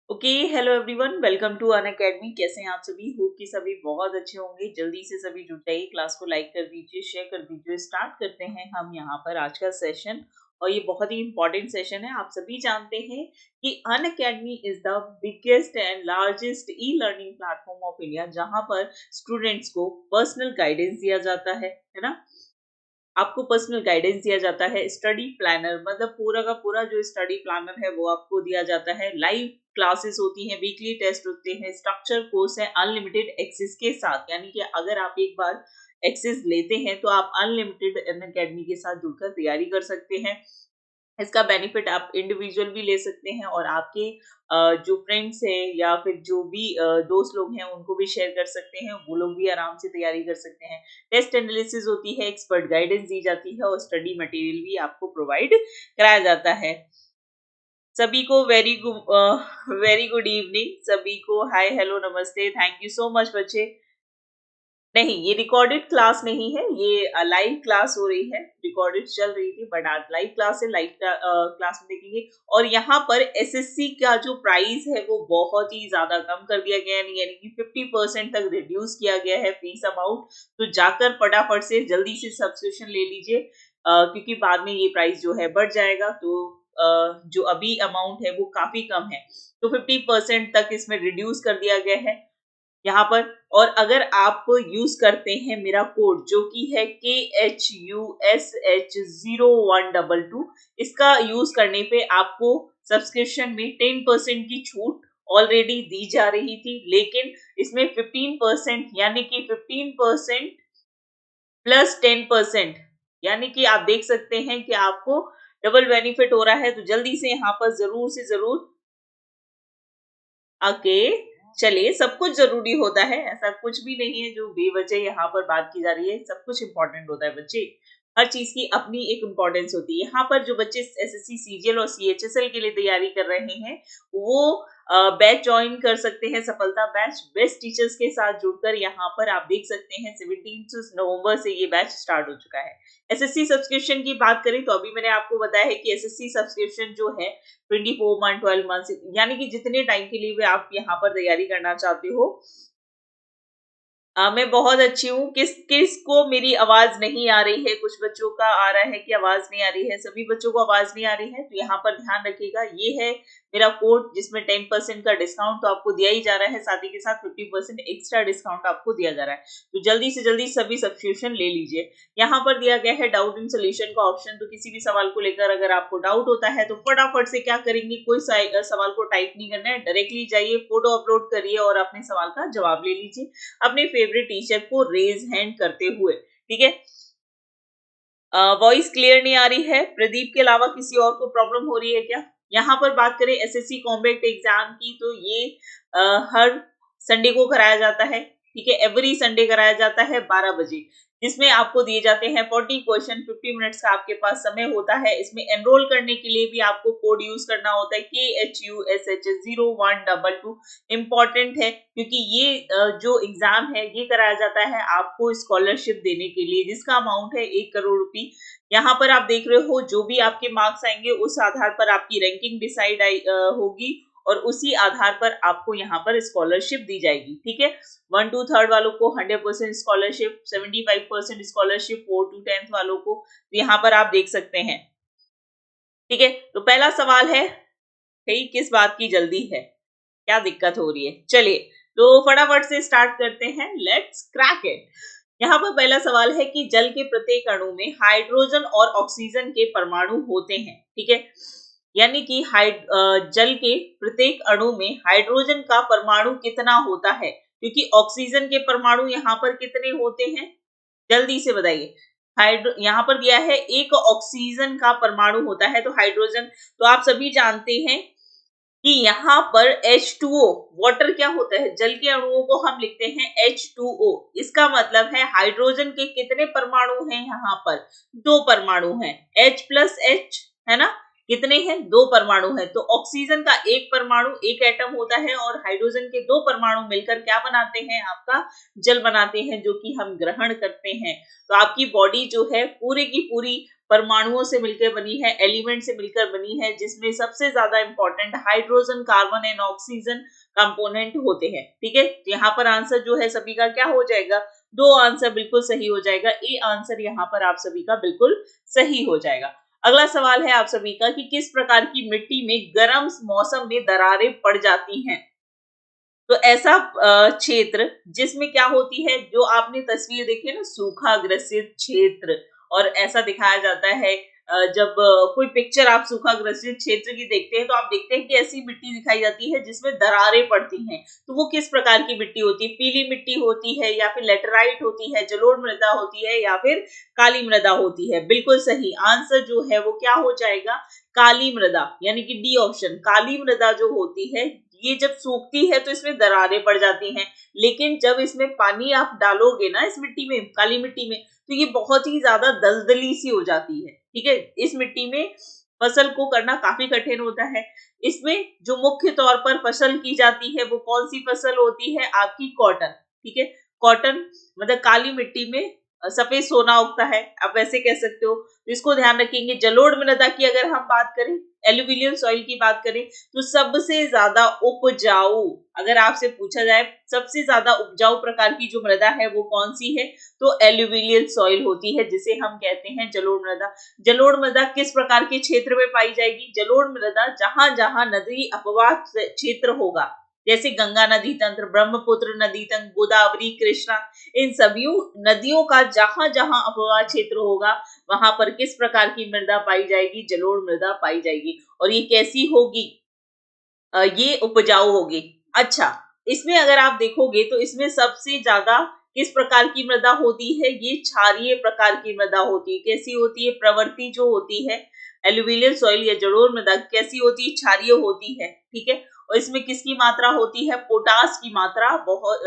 Okay, hello everyone, welcome to Unacademy. कैसे हैं आप सभी? होप कि सभी बहुत अच्छे होंगे। जल्दी से सभी जुट जाइए, क्लास को लाइक कर दीजिए, शेयर कर दीजिए। स्टार्ट करते हैं हम यहाँ पर आज का सेशन, और ये बहुत ही इंपॉर्टेंट सेशन है। आप सभी जानते हैं कि Unacademy is the biggest and largest e learning platform of India, जहाँ पर स्टूडेंट्स को पर्सनल गाइडेंस दिया जाता है ना। आपको पर्सनल गाइडेंस दिया जाता है, स्टडी प्लानर मतलब पूरा का पूरा जो स्टडी प्लानर है वो आपको दिया जाता है। लाइव क्लासेस होती हैं, वीकली टेस्ट होते हैं, स्ट्रक्चर कोर्स है अनलिमिटेड एक्सेस के साथ। यानी कि अगर आप एक बार एक्सेस लेते हैं तो आप अनलिमिटेड अकेडमी के साथ जुड़कर तैयारी कर सकते हैं। इसका बेनिफिट आप इंडिविजुअल भी ले सकते हैं और आपके जो फ्रेंड्स हैं या फिर जो भी दोस्त लोग हैं उनको भी शेयर कर सकते हैं। वो लोग भी आराम से तैयारी कर सकते हैं। टेस्ट एनालिसिस होती है, एक्सपर्ट गाइडेंस दी जाती है और स्टडी मटेरियल भी आपको प्रोवाइड कराया जाता है। सभी को वेरी गुड इवनिंग। सभी को हाय, हेलो, नमस्ते, थैंक यू सो मच बच्चे। नहीं, ये रिकॉर्डेड क्लास नहीं है, ये लाइव क्लास हो रही है। रिकॉर्डेड चल रही थी बट आज लाइव क्लास है। लाइव क्लास में देखेंगे। और यहाँ पर एसएससी का जो प्राइस है वो बहुत ही ज्यादा कम कर दिया गया है, यानी कि 50% तक रिड्यूस किया गया है फीस अमाउंट। तो जाकर फटाफट से जल्दी से सब्सक्रिप्शन ले लीजिए, क्योंकि बाद में ये प्राइस जो है बढ़ जाएगा। तो जो अभी अमाउंट है वो काफी कम है, तो 50% तक इसमें रिड्यूस कर दिया गया है यहाँ पर। और अगर आप यूज करते हैं मेरा कोड जो कि है KHUSH0122, इसका यूज करने पे आपको सब्सक्रिप्शन में 10% की छूट ऑलरेडी दी जा रही थी, लेकिन इसमें 15% यानी कि 15% प्लस 10%, यानी कि आप देख सकते हैं कि आपको डबल बेनिफिट हो रहा है। तो जल्दी से यहाँ पर जरूर से जरूर ओके, चलिए, सब कुछ जरूरी होता है, ऐसा कुछ भी नहीं है जो बेवजह यहाँ पर बात की जा रही है। सब कुछ इंपॉर्टेंट होता है बच्चे, हर चीज की अपनी एक इम्पोर्टेंस होती है। यहाँ पर जो बच्चे एसएससी सीजीएल और सीएचएसएल के लिए तैयारी कर रहे हैं वो बैच ज्वाइन कर सकते हैं। सफलता बैच बेस्ट टीचर्स के साथ जुड़कर यहाँ पर आप देख सकते हैं 17 नवंबर से ये बैच स्टार्ट हो चुका है। एसएससी सब्सक्रिप्शन की बात करें तो अभी मैंने आपको बताया है कि एसएससी सब्सक्रिप्शन जो है 24 मंथ 12 मंथ, यानी कि जितने टाइम के लिए भी आप यहाँ पर तैयारी करना चाहते हो। मैं बहुत अच्छी हूँ। किस किस को मेरी आवाज नहीं आ रही है? कुछ बच्चों का आ रहा है कि आवाज नहीं आ रही है। सभी बच्चों को आवाज नहीं आ रही है तो यहाँ पर ध्यान रखिएगा, ये है मेरा कोड जिसमें 10% का डिस्काउंट तो आपको दिया ही जा रहा है, साथ ही के साथ 50% एक्स्ट्रा डिस्काउंट आपको दिया जा रहा है। तो जल्दी से जल्दी सभी सब्सक्रिप्शन ले लीजिए। यहाँ पर दिया गया है डाउट इन सोल्यूशन का ऑप्शन। तो किसी भी सवाल को लेकर अगर आपको डाउट होता है तो फटाफट से क्या करेंगे, कोई सवाल को टाइप नहीं करना है, डायरेक्टली जाइए, फोटो अपलोड करिए और अपने सवाल का जवाब ले लीजिए अपने फेवरेट टीचर को रेज हैंड करते हुए। ठीक है, वॉइस क्लियर नहीं आ रही है? प्रदीप के अलावा किसी और को प्रॉब्लम हो रही है क्या? यहाँ पर बात करें एसएससी कॉम्बैट एग्जाम की तो ये हर संडे को कराया जाता है। ठीक है, एवरी संडे कराया जाता है 12 बजे, जिसमें आपको दिए जाते हैं 40 क्वेश्चन। 50 मिनट्स का आपके पास समय होता है। इसमें एनरोल करने के लिए भी आपको कोड यूज करना होता है KHUSH0122। इम्पॉर्टेंट है क्योंकि ये जो एग्जाम है ये कराया जाता है आपको स्कॉलरशिप देने के लिए, जिसका अमाउंट है 1 करोड़ रुपए। यहाँ पर आप देख रहे हो जो भी आपके मार्क्स आएंगे उस आधार पर आपकी रैंकिंग डिसाइड होगी और उसी आधार पर आपको यहाँ पर स्कॉलरशिप दी जाएगी। ठीक है, 1 to 3rd वालों को 100% स्कॉलरशिप, 75% स्कॉलरशिप 4 to 10th वालों को। तो यहाँ पर आप देख सकते हैं। ठीक है, तो पहला सवाल है भाई, किस बात की जल्दी है, क्या दिक्कत हो रही है? चलिए तो फटाफट से स्टार्ट करते हैं, लेट्स क्रैक इट। यहाँ पर पहला सवाल है कि जल के प्रत्येक अणु में हाइड्रोजन और ऑक्सीजन के परमाणु होते हैं। ठीक है, यानी कि जल के प्रत्येक अणु में हाइड्रोजन का परमाणु कितना होता है, क्योंकि ऑक्सीजन के परमाणु यहाँ पर कितने होते हैं? जल्दी से बताइए। यहाँ पर दिया है एक ऑक्सीजन का परमाणु होता है, तो हाइड्रोजन तो आप सभी जानते हैं कि यहाँ पर H2O वाटर क्या होता है, जल के अणुओं को हम लिखते हैं H2O। इसका मतलब है हाइड्रोजन के कितने परमाणु हैं? यहाँ पर 2 परमाणु हैं, H+H, है ना? कितने हैं? 2 परमाणु हैं। तो ऑक्सीजन का एक परमाणु, एक एटम होता है और हाइड्रोजन के 2 परमाणु मिलकर क्या बनाते हैं? आपका जल बनाते हैं, जो कि हम ग्रहण करते हैं। तो आपकी बॉडी जो है पूरी की पूरी परमाणुओं से मिलकर बनी है, एलिमेंट से मिलकर बनी है, जिसमें सबसे ज्यादा important hydrogen, carbon and oxygen component होते हैं। ठीक है, यहाँ पर आंसर जो है सभी का क्या हो जाएगा, 2 आंसर बिल्कुल सही हो जाएगा। ए आंसर यहाँ पर आप सभी का बिल्कुल सही हो जाएगा। अगला सवाल है आप सभी का कि किस प्रकार की मिट्टी में गर्म मौसम में दरारें पड़ जाती हैं। तो ऐसा क्षेत्र जिसमें क्या होती है, जो आपने तस्वीर देखी है ना, सूखा ग्रसित क्षेत्र, और ऐसा दिखाया जाता है जब कोई पिक्चर आप सूखा ग्रसित क्षेत्र की देखते हैं तो आप देखते हैं कि ऐसी मिट्टी दिखाई जाती है जिसमें दरारें पड़ती हैं। तो वो किस प्रकार की मिट्टी होती है, पीली मिट्टी होती है या फिर लेटराइट होती है, जलोढ़ मृदा होती है या फिर काली मृदा होती है। बिल्कुल सही आंसर जो है वो क्या हो जाएगा, काली मृदा, यानी कि डी ऑप्शन। काली मृदा जो होती है ये जब सूखती है तो इसमें दरारें पड़ जाती हैं, लेकिन जब इसमें पानी आप डालोगे ना इस मिट्टी में, काली मिट्टी में, तो ये बहुत ही ज्यादा दलदली सी हो जाती है। ठीक है, इस मिट्टी में फसल को करना काफी कठिन होता है। इसमें जो मुख्य तौर पर फसल की जाती है वो कौन सी फसल होती है, आपकी कॉटन। ठीक है, कॉटन मतलब काली मिट्टी में सफेद सोना उगता है, आप वैसे कह सकते हो। तो इसको ध्यान रखेंगे। जलोढ़ मृदा की अगर हम बात करें, एलुवियल सॉइल की बात करें, तो सबसे ज्यादा उपजाऊ, अगर आपसे पूछा जाए सबसे ज्यादा उपजाऊ प्रकार की जो मृदा है वो कौन सी है, तो एलुवियल सॉइल होती है, जिसे हम कहते हैं जलोढ़ मृदा। जलोढ़ मृदा किस प्रकार के क्षेत्र में पाई जाएगी, जलोढ़ मृदा जहां जहां नदी अपवाह क्षेत्र होगा, जैसे गंगा नदी तंत्र, ब्रह्मपुत्र नदी तंत्र, गोदावरी, कृष्णा, इन सभी नदियों का जहां जहां अपवाह क्षेत्र होगा वहां पर किस प्रकार की मृदा पाई जाएगी, जलोढ़ मृदा पाई जाएगी। और ये कैसी होगी, ये उपजाऊ होगी। अच्छा, इसमें अगर आप देखोगे तो इसमें सबसे ज्यादा किस प्रकार की मृदा होती है, ये क्षारीय प्रकार की मृदा होती है। कैसी होती है, प्रवृत्ति जो होती है, एलुवियल सॉइल या जलोढ़ मृदा कैसी होती है, क्षारीय होती है। ठीक है, और इसमें किसकी मात्रा होती है, पोटास की मात्रा बहुत,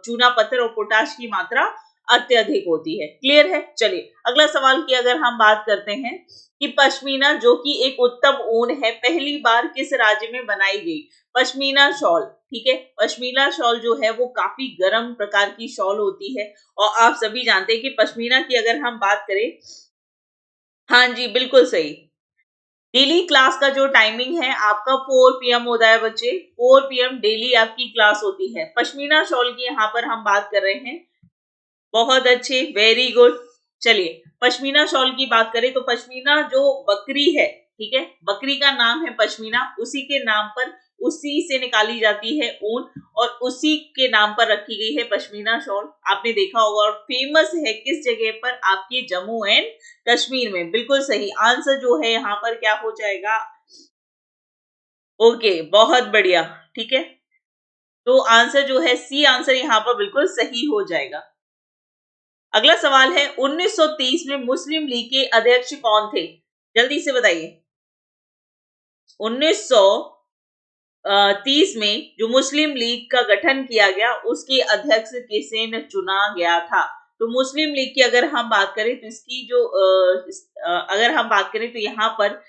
चूना पत्थर और पोटाश की मात्रा अत्यधिक होती है। क्लियर है। चलिए अगला सवाल की अगर हम बात करते हैं कि पश्मीना जो कि एक उत्तम ऊन है, पहली बार किस राज्य में बनाई गई। पश्मीना शॉल, ठीक है, पश्मीना शॉल जो है वो काफी गर्म प्रकार की शॉल होती है, और आप सभी जानते हैं कि पश्मीना की अगर हम बात करें, हाँ जी बिल्कुल सही, डेली क्लास का जो टाइमिंग है आपका 4 PM होता है बच्चे, 4 PM डेली आपकी क्लास होती है। पश्मीना शॉल की यहाँ पर हम बात कर रहे हैं। बहुत अच्छे, वेरी गुड। चलिए पश्मीना शॉल की बात करें तो पश्मीना जो बकरी है, ठीक है, बकरी का नाम है पश्मीना, उसी के नाम पर, उसी से निकाली जाती है ऊन, और उसी के नाम पर रखी गई है पश्मीना शॉल। आपने देखा होगा, और फेमस है किस जगह पर, आपके जम्मू एंड कश्मीर में। बिल्कुल सही आंसर जो है यहाँ पर क्या हो जाएगा, ओके, बहुत बढ़िया। ठीक है, तो आंसर जो है सी आंसर यहाँ पर बिल्कुल सही हो जाएगा। अगला सवाल है 1930 में मुस्लिम लीग के अध्यक्ष कौन थे, जल्दी से बताइए। 1930 में जो मुस्लिम लीग का गठन किया गया उसके अध्यक्ष किसे न चुना गया था। तो मुस्लिम लीग की अगर हम बात करें तो इसकी जो अगर हम बात करें तो यहाँ पर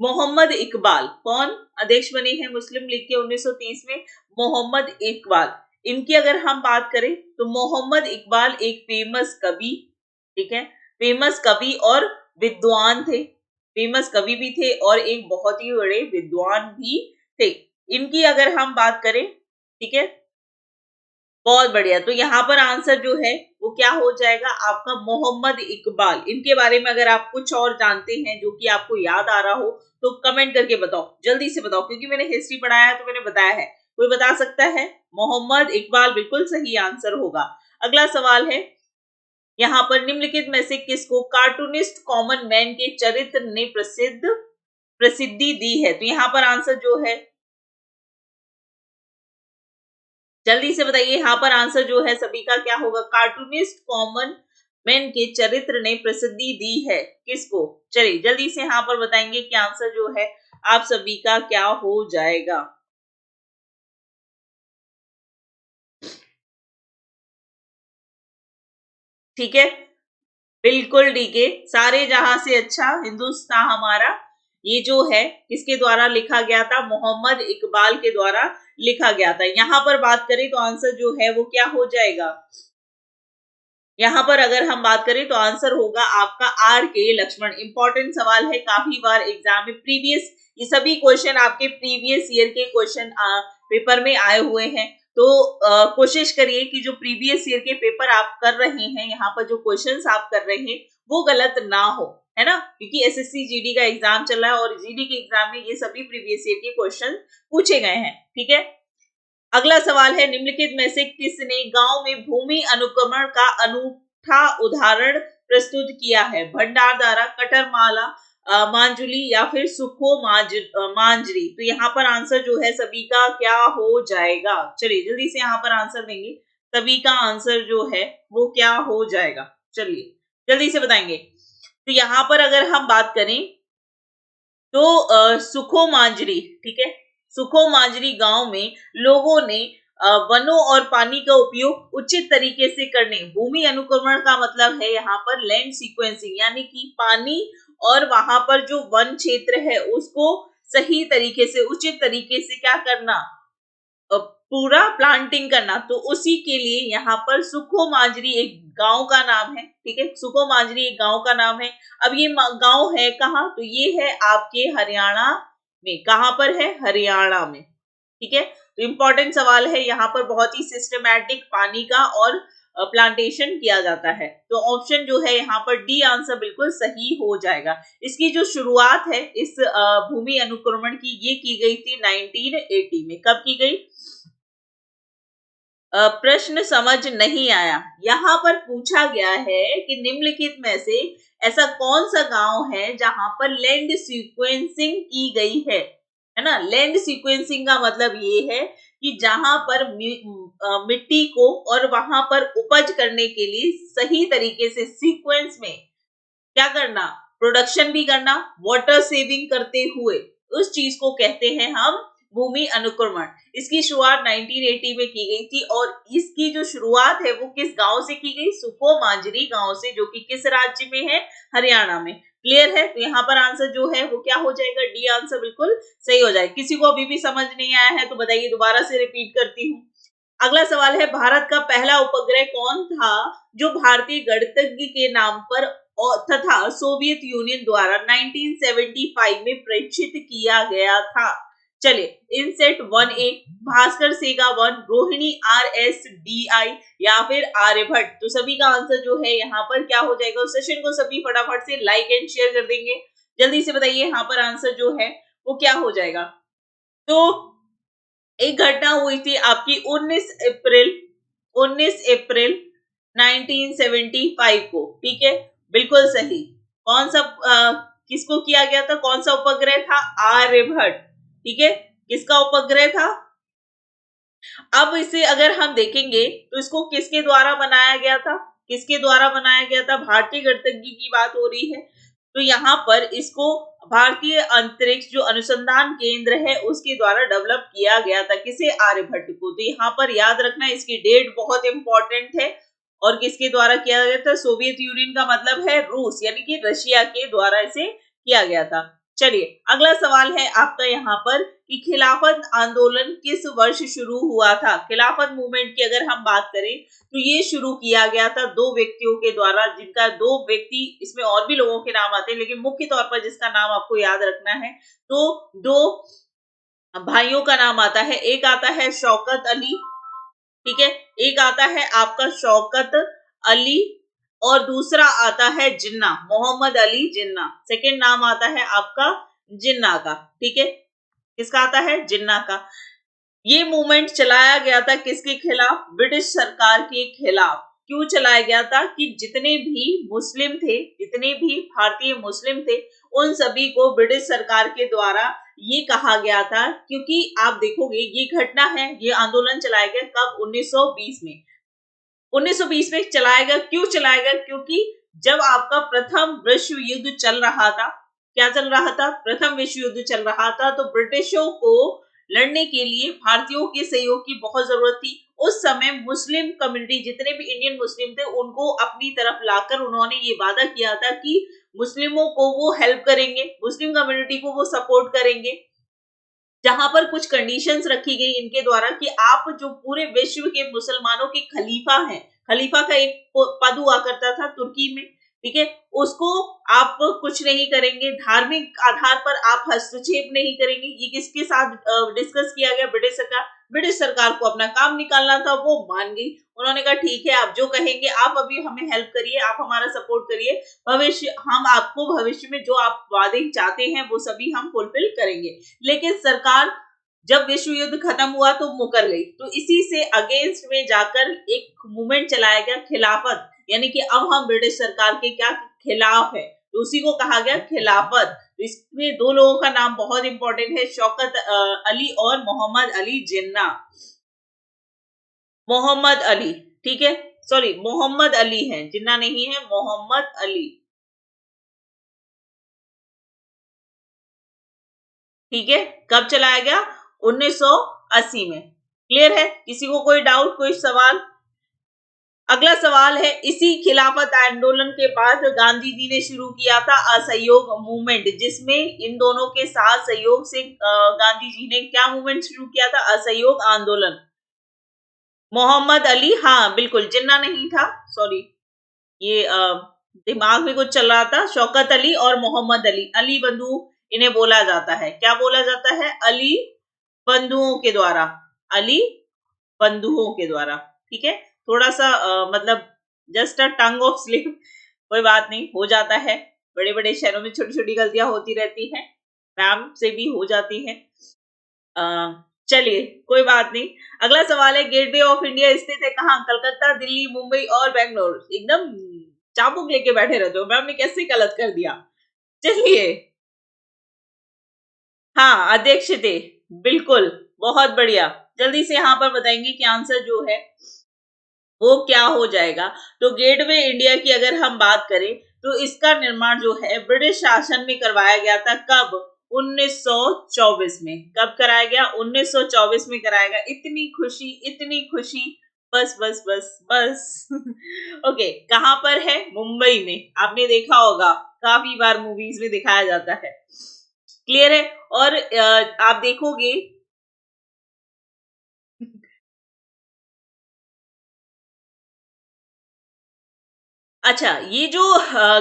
मोहम्मद इकबाल कौन अध्यक्ष बने हैं मुस्लिम लीग के 1930 में, मोहम्मद इकबाल। इनकी अगर हम बात करें तो मोहम्मद इकबाल एक फेमस कवि, ठीक है, फेमस कवि और विद्वान थे, फेमस कवि भी थे और एक बहुत ही बड़े विद्वान भी थे। इनकी अगर हम बात करें, ठीक है, बहुत बढ़िया, तो यहाँ पर आंसर जो है वो क्या हो जाएगा आपका, मोहम्मद इकबाल। इनके बारे में अगर आप कुछ और जानते हैं जो कि आपको याद आ रहा हो तो कमेंट करके बताओ, जल्दी से बताओ, क्योंकि मैंने हिस्ट्री पढ़ाया है तो मैंने बताया है। कोई बता सकता है, मोहम्मद इकबाल बिल्कुल सही आंसर होगा। अगला सवाल है, यहाँ पर निम्नलिखित में से किसको कार्टूनिस्ट कॉमन मैन के चरित्र ने प्रसिद्धि दी है। तो यहाँ पर आंसर जो है, जल्दी से बताइए, यहाँ पर आंसर जो है सभी का क्या होगा, कार्टूनिस्ट कॉमन मैन के चरित्र ने प्रसिद्धि दी है किसको। चलिए जल्दी से यहाँ पर बताएंगे कि आंसर जो है आप सभी का क्या हो जाएगा। ठीक है, बिल्कुल ठीक है, सारे जहां से अच्छा हिंदुस्तान हमारा, ये जो है किसके द्वारा लिखा गया था, मोहम्मद इकबाल के द्वारा लिखा गया था। यहाँ पर बात करें तो आंसर जो है वो क्या हो जाएगा, यहाँ पर अगर हम बात करें तो आंसर होगा आपका आर के लक्ष्मण। इंपॉर्टेंट सवाल है, काफी बार एग्जाम में प्रीवियस, ये सभी क्वेश्चन आपके प्रीवियस ईयर के क्वेश्चन पेपर में आए हुए हैं। तो कोशिश करिए कि जो प्रीवियस ईयर के पेपर आप कर रहे हैं, यहाँ पर जो क्वेश्चंस आप कर रहे हैं वो गलत ना हो, है ना, क्योंकि एसएससी जीडी का एग्जाम चल रहा है और जीडी के एग्जाम में ये सभी प्रीवियस ईयर के क्वेश्चन पूछे गए हैं। ठीक है, अगला सवाल है, निम्नलिखित में से किसने गांव में भूमि अनुक्रमण का अनूठा उदाहरण प्रस्तुत किया है? भंडारदारा, कटरमाला, मांजुली या फिर सुखो मांजरी। तो यहाँ पर आंसर जो है सभी का क्या हो जाएगा? चलिए जल्दी से यहाँ पर आंसर देंगे, सभी का आंसर जो है वो क्या हो जाएगा, चलिए जल्दी से बताएंगे। तो यहाँ पर अगर हम बात करें तो सुखो मांजरी, ठीक है, सुखो मांजरी गांव में लोगों ने वनों और पानी का उपयोग उचित तरीके से करने, भूमि अनुक्रमण का मतलब है यहाँ पर लैंड सीक्वेंसिंग, यानी कि पानी और वहां पर जो वन क्षेत्र है उसको सही तरीके से, उचित तरीके से क्या करना, पूरा प्लांटिंग करना। तो उसी के लिए यहाँ पर सुखो मांजरी एक गांव का नाम है। ठीक है, सुखो मांजरी एक गांव का नाम है। अब ये गांव है कहाँ? तो ये है आपके हरियाणा में। कहां पर है? हरियाणा में। ठीक है, तो इंपॉर्टेंट सवाल है, यहाँ पर बहुत ही सिस्टमैटिक पानी का और प्लांटेशन किया जाता है। तो ऑप्शन जो है यहाँ पर डी आंसर बिल्कुल सही हो जाएगा। इसकी जो शुरुआत है इस भूमि अनुक्रमण की, ये की गई थी 1980 में। कब की गई? प्रश्न समझ नहीं आया। यहाँ पर पूछा गया है कि निम्नलिखित में से ऐसा कौन सा गांव है जहां पर लैंड सीक्वेंसिंग की गई है ना। लैंड सीक्वेंसिंग का मतलब ये है कि जहां पर मिट्टी को और वहां पर उपज करने के लिए सही तरीके से सीक्वेंस में क्या करना, प्रोडक्शन भी करना, वाटर सेविंग करते हुए, उस चीज को कहते हैं हम भूमि अनुक्रमण। इसकी शुरुआत 1980 में की गई थी और इसकी जो शुरुआत है वो किस गांव से की गई? सुखो मांजरी गांव से, जो कि किस राज्य में है? हरियाणा में। क्लियर है? तो यहाँ पर आंसर जो है वो क्या हो जाएगा? डी आंसर बिल्कुल सही हो जाएगा। किसी को अभी भी समझ नहीं आया है तो बताइए, दोबारा से रिपीट करती हूँ। अगला सवाल है, भारत का पहला उपग्रह कौन था जो भारतीय गणतज्ञ के नाम पर तथा सोवियत यूनियन द्वारा 1975 में प्रेक्षित किया गया था? चलिए, इनसेट 1A, भास्कर सेगा 1, रोहिणी RSDI या फिर आर्यभट्ट। तो सभी का आंसर जो है यहाँ पर क्या हो जाएगा? सेशन को सभी फटाफट से लाइक एंड शेयर कर देंगे। जल्दी से बताइए यहाँ पर आंसर जो है वो क्या हो जाएगा। तो एक घटना हुई थी आपकी 19 अप्रैल 1975 को। ठीक है, बिल्कुल सही। कौन सा किसको किया गया था? कौन सा उपग्रह था? आर्यभट्ट। ठीक है, किसका उपग्रह था? अब इसे अगर हम देखेंगे तो इसको किसके द्वारा बनाया गया था? किसके द्वारा बनाया गया था? भारतीय गणतज्ञ की बात हो रही है। तो यहाँ पर इसको भारतीय अंतरिक्ष जो अनुसंधान केंद्र है उसके द्वारा डेवलप किया गया था। किसे? आर्यभट्ट को। तो यहाँ पर याद रखना, इसकी डेट बहुत इंपॉर्टेंट है। और किसके द्वारा किया गया था? सोवियत यूनियन का मतलब है रूस, यानी कि रशिया के द्वारा इसे किया गया था। चलिए, अगला सवाल है आपका यहाँ पर कि खिलाफत आंदोलन किस वर्ष शुरू हुआ था? खिलाफत मूवमेंट की अगर हम बात करें तो ये शुरू किया गया था दो व्यक्तियों के द्वारा, जिनका दो व्यक्ति, इसमें और भी लोगों के नाम आते हैं लेकिन मुख्य तौर पर जिसका नाम आपको याद रखना है तो दो भाइयों का नाम आता है। एक आता है शौकत अली, ठीक है, एक आता है आपका शौकत अली और दूसरा आता है जिन्ना, मोहम्मद अली जिन्ना। सेकंड नाम आता है आपका जिन्ना का। ठीक है, किसका आता है? जिन्ना का। ये मूवमेंट चलाया गया था किसके खिलाफ? ब्रिटिश सरकार के खिलाफ। क्यों चलाया गया था? कि जितने भी मुस्लिम थे, जितने भी भारतीय मुस्लिम थे, उन सभी को ब्रिटिश सरकार के द्वारा ये कहा गया था, क्योंकि आप देखोगे ये घटना है, ये आंदोलन चलाया गया कब? 1920 में। 1920 में चलाया गया। क्यों चलाया गया? क्योंकि जब आपका प्रथम विश्व युद्ध चल रहा था, क्या चल रहा था? प्रथम विश्व युद्ध चल रहा था, तो ब्रिटिशों को लड़ने के लिए भारतीयों के सहयोग की बहुत जरूरत थी। उस समय मुस्लिम कम्युनिटी, जितने भी इंडियन मुस्लिम थे, उनको अपनी तरफ लाकर उन्होंने ये वादा किया था कि मुस्लिमों को वो हेल्प करेंगे, मुस्लिम कम्युनिटी को वो सपोर्ट करेंगे। जहां पर कुछ कंडीशंस रखी गई इनके द्वारा कि आप जो पूरे विश्व के मुसलमानों के खलीफा हैं, खलीफा का एक पद हुआ करता था तुर्की में, ठीक है, उसको आप कुछ नहीं करेंगे, धार्मिक आधार पर आप हस्तक्षेप नहीं करेंगे। ये किसके साथ डिस्कस किया गया? ब्रिटिश सरकार को अपना काम निकालना था, वो मान गई। उन्होंने कहा ठीक है, आप जो कहेंगे, आप अभी हमें हेल्प करिए, आप हमारा सपोर्ट करिए, भविष्य हम आपको भविष्य में जो आप वादे चाहते हैं वो सभी हम फुलफिल करेंगे। लेकिन सरकार जब विश्व युद्ध खत्म हुआ तो मुकर गई। तो इसी से अगेंस्ट में जाकर एक मूवमेंट चलाया गया, खिलाफत, यानी कि अब हम ब्रिटिश सरकार के क्या खिलाफ है, तो उसी को कहा गया खिलाफत। इसमें दो लोगों का नाम बहुत इंपॉर्टेंट है, शौकत अली और मोहम्मद अली जिन्ना। मोहम्मद अली, ठीक है, सॉरी मोहम्मद अली है, जिन्ना नहीं है, मोहम्मद अली, ठीक है। कब चलाया गया? 1980 में। क्लियर है? किसी को कोई डाउट, कोई सवाल? अगला सवाल है, इसी खिलाफत आंदोलन के बाद गांधी जी ने शुरू किया था असहयोग मूवमेंट, जिसमें इन दोनों के साथ सहयोग से गांधी जी ने क्या मूवमेंट शुरू किया था? असहयोग आंदोलन। मोहम्मद अली, हाँ बिल्कुल, जिन्ना नहीं था, सॉरी, ये दिमाग में कुछ चल रहा था। शौकत अली और मोहम्मद अली, अली बंधु इन्हें बोला जाता है। क्या बोला जाता है? अली बंधुओं के द्वारा, अली बंधुओं के द्वारा, ठीक है। थोड़ा सा मतलब just a tongue of slip, कोई बात नहीं, हो जाता है, बड़े बड़े शहरों में छोटी छोटी गलतियां होती रहती हैं, मैम से भी हो जाती हैं। चलिए कोई बात नहीं। अगला सवाल है, गेटवे ऑफ इंडिया स्थित है कहाँ? कलकत्ता, दिल्ली, मुंबई और बेंगलोर। एकदम चाबुक लेके बैठे रहते हो, मैम ने कैसे गलत कर दिया। चलिए, हाँ अध्यक्ष थे, बिल्कुल, बहुत बढ़िया। जल्दी से यहाँ पर बताएंगे कि आंसर जो है वो क्या हो जाएगा। तो गेटवे इंडिया की अगर हम बात करें तो इसका निर्माण जो है ब्रिटिश शासन में करवाया गया था। कब? 1924 में। कब कराया गया? 1924 में कराया गया। इतनी खुशी, इतनी खुशी, बस बस बस बस। ओके, कहां पर है? मुंबई में। आपने देखा होगा, काफी बार मूवीज में दिखाया जाता है। क्लियर है? और आप देखोगे अच्छा, ये जो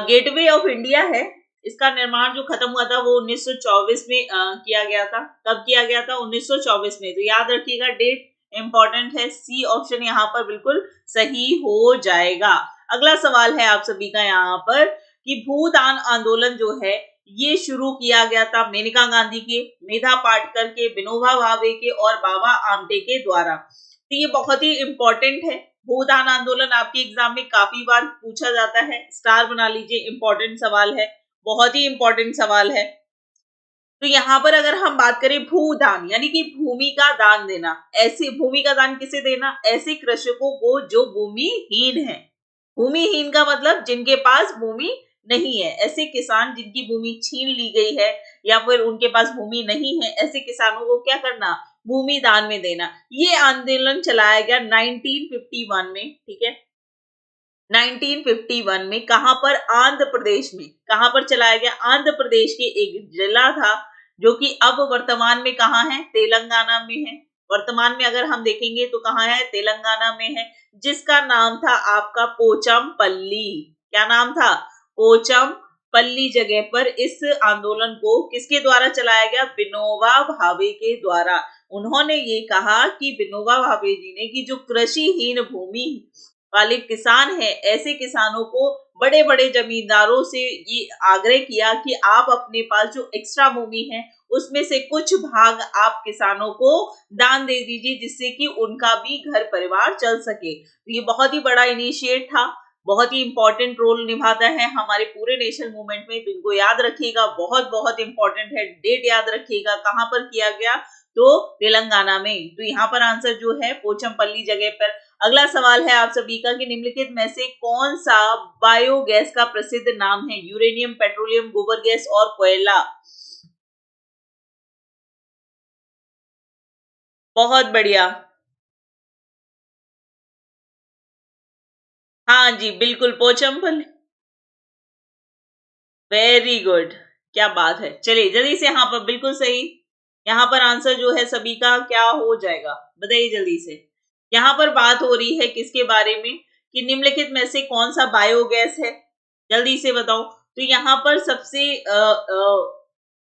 गेटवे ऑफ इंडिया है, इसका निर्माण जो खत्म हुआ था वो 1924 में किया गया था। कब किया गया था? 1924 में। तो याद रखिएगा, डेट इंपॉर्टेंट है। सी ऑप्शन यहाँ पर बिल्कुल सही हो जाएगा। अगला सवाल है आप सभी का यहाँ पर कि भूदान आंदोलन जो है ये शुरू किया गया था मेनका गांधी के, मेधा पाटकर के, विनोबा भावे के और बाबा आमटे के द्वारा। तो ये बहुत ही इंपॉर्टेंट है। भूदान आंदोलन आपके एग्जाम में काफी बार पूछा जाता है, स्टार बना लीजिए, इंपॉर्टेंट सवाल है, बहुत ही इंपॉर्टेंट सवाल है। तो यहाँ पर अगर हम बात करें भूदान, यानी कि भूमि का दान देना, ऐसे भूमि का दान किसे देना? ऐसे कृषकों को जो भूमिहीन है। भूमिहीन का मतलब जिनके पास भूमि नहीं है, ऐसे किसान जिनकी भूमि छीन ली गई है या फिर उनके पास भूमि नहीं है, ऐसे किसानों को क्या करना? भूमि दान में देना। ये आंदोलन चलाया गया 1951 में, ठीक है। 1951 में कहां पर? आंध्र प्रदेश में। कहां पर चलाया गया? आंध्र प्रदेश के एक जिला था जो कि अब वर्तमान में कहां है? तेलंगाना में है। वर्तमान में अगर हम देखेंगे तो कहां है? तेलंगाना में है, जिसका नाम था आपका पोचमपल्ली। क्या नाम था? पोचमपल्ली जगह पर इस आंदोलन को किसके द्वारा चलाया गया? विनोबा भावे के द्वारा। उन्होंने ये कहा कि विनोबा भावे जी ने कि जो कृषिहीन भूमि वाले किसान हैं, ऐसे किसानों को, बड़े बड़े जमींदारों से ये आग्रह किया कि आप अपने पास जो एक्स्ट्रा भूमि है उसमें से कुछ भाग आप किसानों को दान दे दीजिए, जिससे कि उनका भी घर परिवार चल सके। तो ये बहुत ही बड़ा इनिशिएट था, बहुत ही इंपॉर्टेंट रोल निभाता है हमारे पूरे नेशनल मूवमेंट में। तो इनको याद रखिएगा, बहुत बहुत इंपॉर्टेंट है। डेट याद रखिएगा, कहां पर किया गया? तो तेलंगाना में। तो यहाँ पर आंसर जो है पोचमपल्ली जगह पर। अगला सवाल है आप सभी का कि निम्नलिखित में से कौन सा बायोगैस का प्रसिद्ध नाम है? यूरेनियम, पेट्रोलियम, गोबर गैस और कोयला। बहुत बढ़िया, हाँ जी बिल्कुल, पोचमपल्ली, वेरी गुड, क्या बात है। चलिए जल्दी से, यहाँ पर बिल्कुल सही। यहाँ पर आंसर जो है सभी का क्या हो जाएगा? बताइए जल्दी से। यहाँ पर बात हो रही है किसके बारे में? कि निम्नलिखित में से कौन सा बायोगैस है, जल्दी से बताओ। तो यहाँ पर सबसे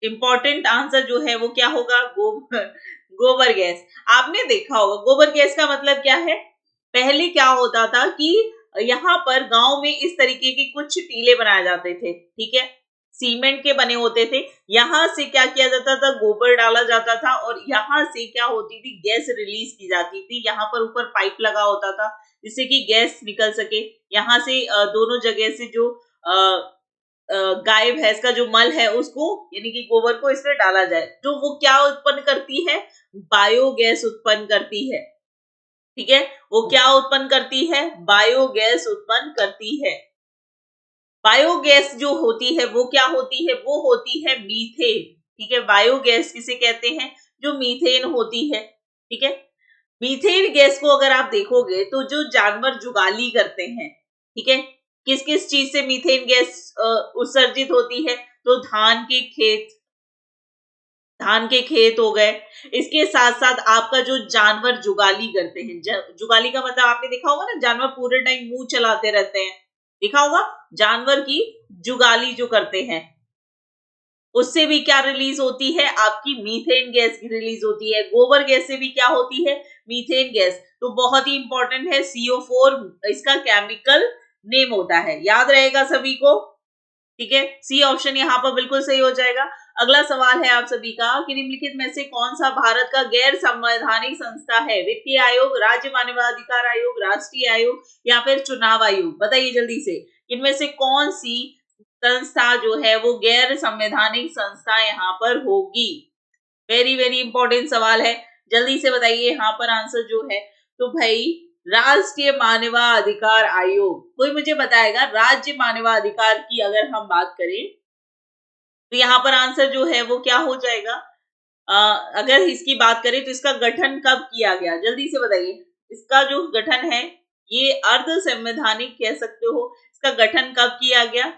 इंपॉर्टेंट आंसर जो है वो क्या होगा, गोबर गैस। आपने देखा होगा गोबर गैस का मतलब क्या है। पहले क्या होता था कि यहाँ पर गांव में इस तरीके के कुछ टीले बनाए जाते थे, ठीक है, सीमेंट के बने होते थे। यहाँ से क्या किया जाता था, गोबर डाला जाता था और यहाँ से क्या होती थी, गैस रिलीज की जाती थी। यहाँ पर ऊपर पाइप लगा होता था जिससे कि गैस निकल सके। यहाँ से दोनों जगह से जो गाय भैंस का जो मल है उसको, यानी कि गोबर को इसमें डाला जाए, तो वो क्या उत्पन्न करती है, बायोगैस उत्पन्न करती है, ठीक है। वो क्या उत्पन्न करती है, बायोगैस उत्पन्न करती है। बायोगैस जो होती है वो क्या होती है, वो होती है मीथेन, ठीक है। बायोगैस किसे कहते हैं, जो मीथेन होती है, ठीक है। मीथेन गैस को अगर आप देखोगे तो जो जानवर जुगाली करते हैं, ठीक है, किस किस चीज से मीथेन गैस उत्सर्जित होती है, तो धान के खेत हो गए। इसके साथ साथ आपका जो जानवर जुगाली करते हैं, जुगाली का मतलब आपने देखा होगा ना, जानवर पूरे टाइम मुंह चलाते रहते हैं, देखा होगा, जानवर की जुगाली जो करते हैं उससे भी क्या रिलीज होती है, आपकी मीथेन गैस रिलीज होती है। गोबर गैस से भी क्या होती है, मीथेन गैस। तो बहुत ही इंपॉर्टेंट है, CO4 इसका केमिकल नेम होता है, याद रहेगा सभी को, ठीक है। सी ऑप्शन यहाँ पर बिल्कुल सही हो जाएगा। अगला सवाल है आप सभी का कि निम्नलिखित में से कौन सा भारत का गैर संवैधानिक संस्था है, वित्तीय आयोग, राज्य मानवाधिकार आयोग, राष्ट्रीय आयोग या फिर चुनाव आयोग, बताइए जल्दी से, इनमें से कौन सी संस्था जो है वो गैर संवैधानिक संस्था यहाँ पर होगी। वेरी वेरी इंपॉर्टेंट सवाल है, जल्दी से बताइए यहाँ पर आंसर जो है। तो भाई राष्ट्रीय मानवाधिकार आयोग, कोई मुझे बताएगा राज्य मानवाधिकार की अगर हम बात करें तो यहाँ पर आंसर जो है वो क्या हो जाएगा। अगर इसकी बात करें तो इसका गठन कब किया गया, जल्दी से बताइए। इसका जो गठन है ये अर्ध संवैधानिक कह सकते हो, इसका गठन कब किया गया,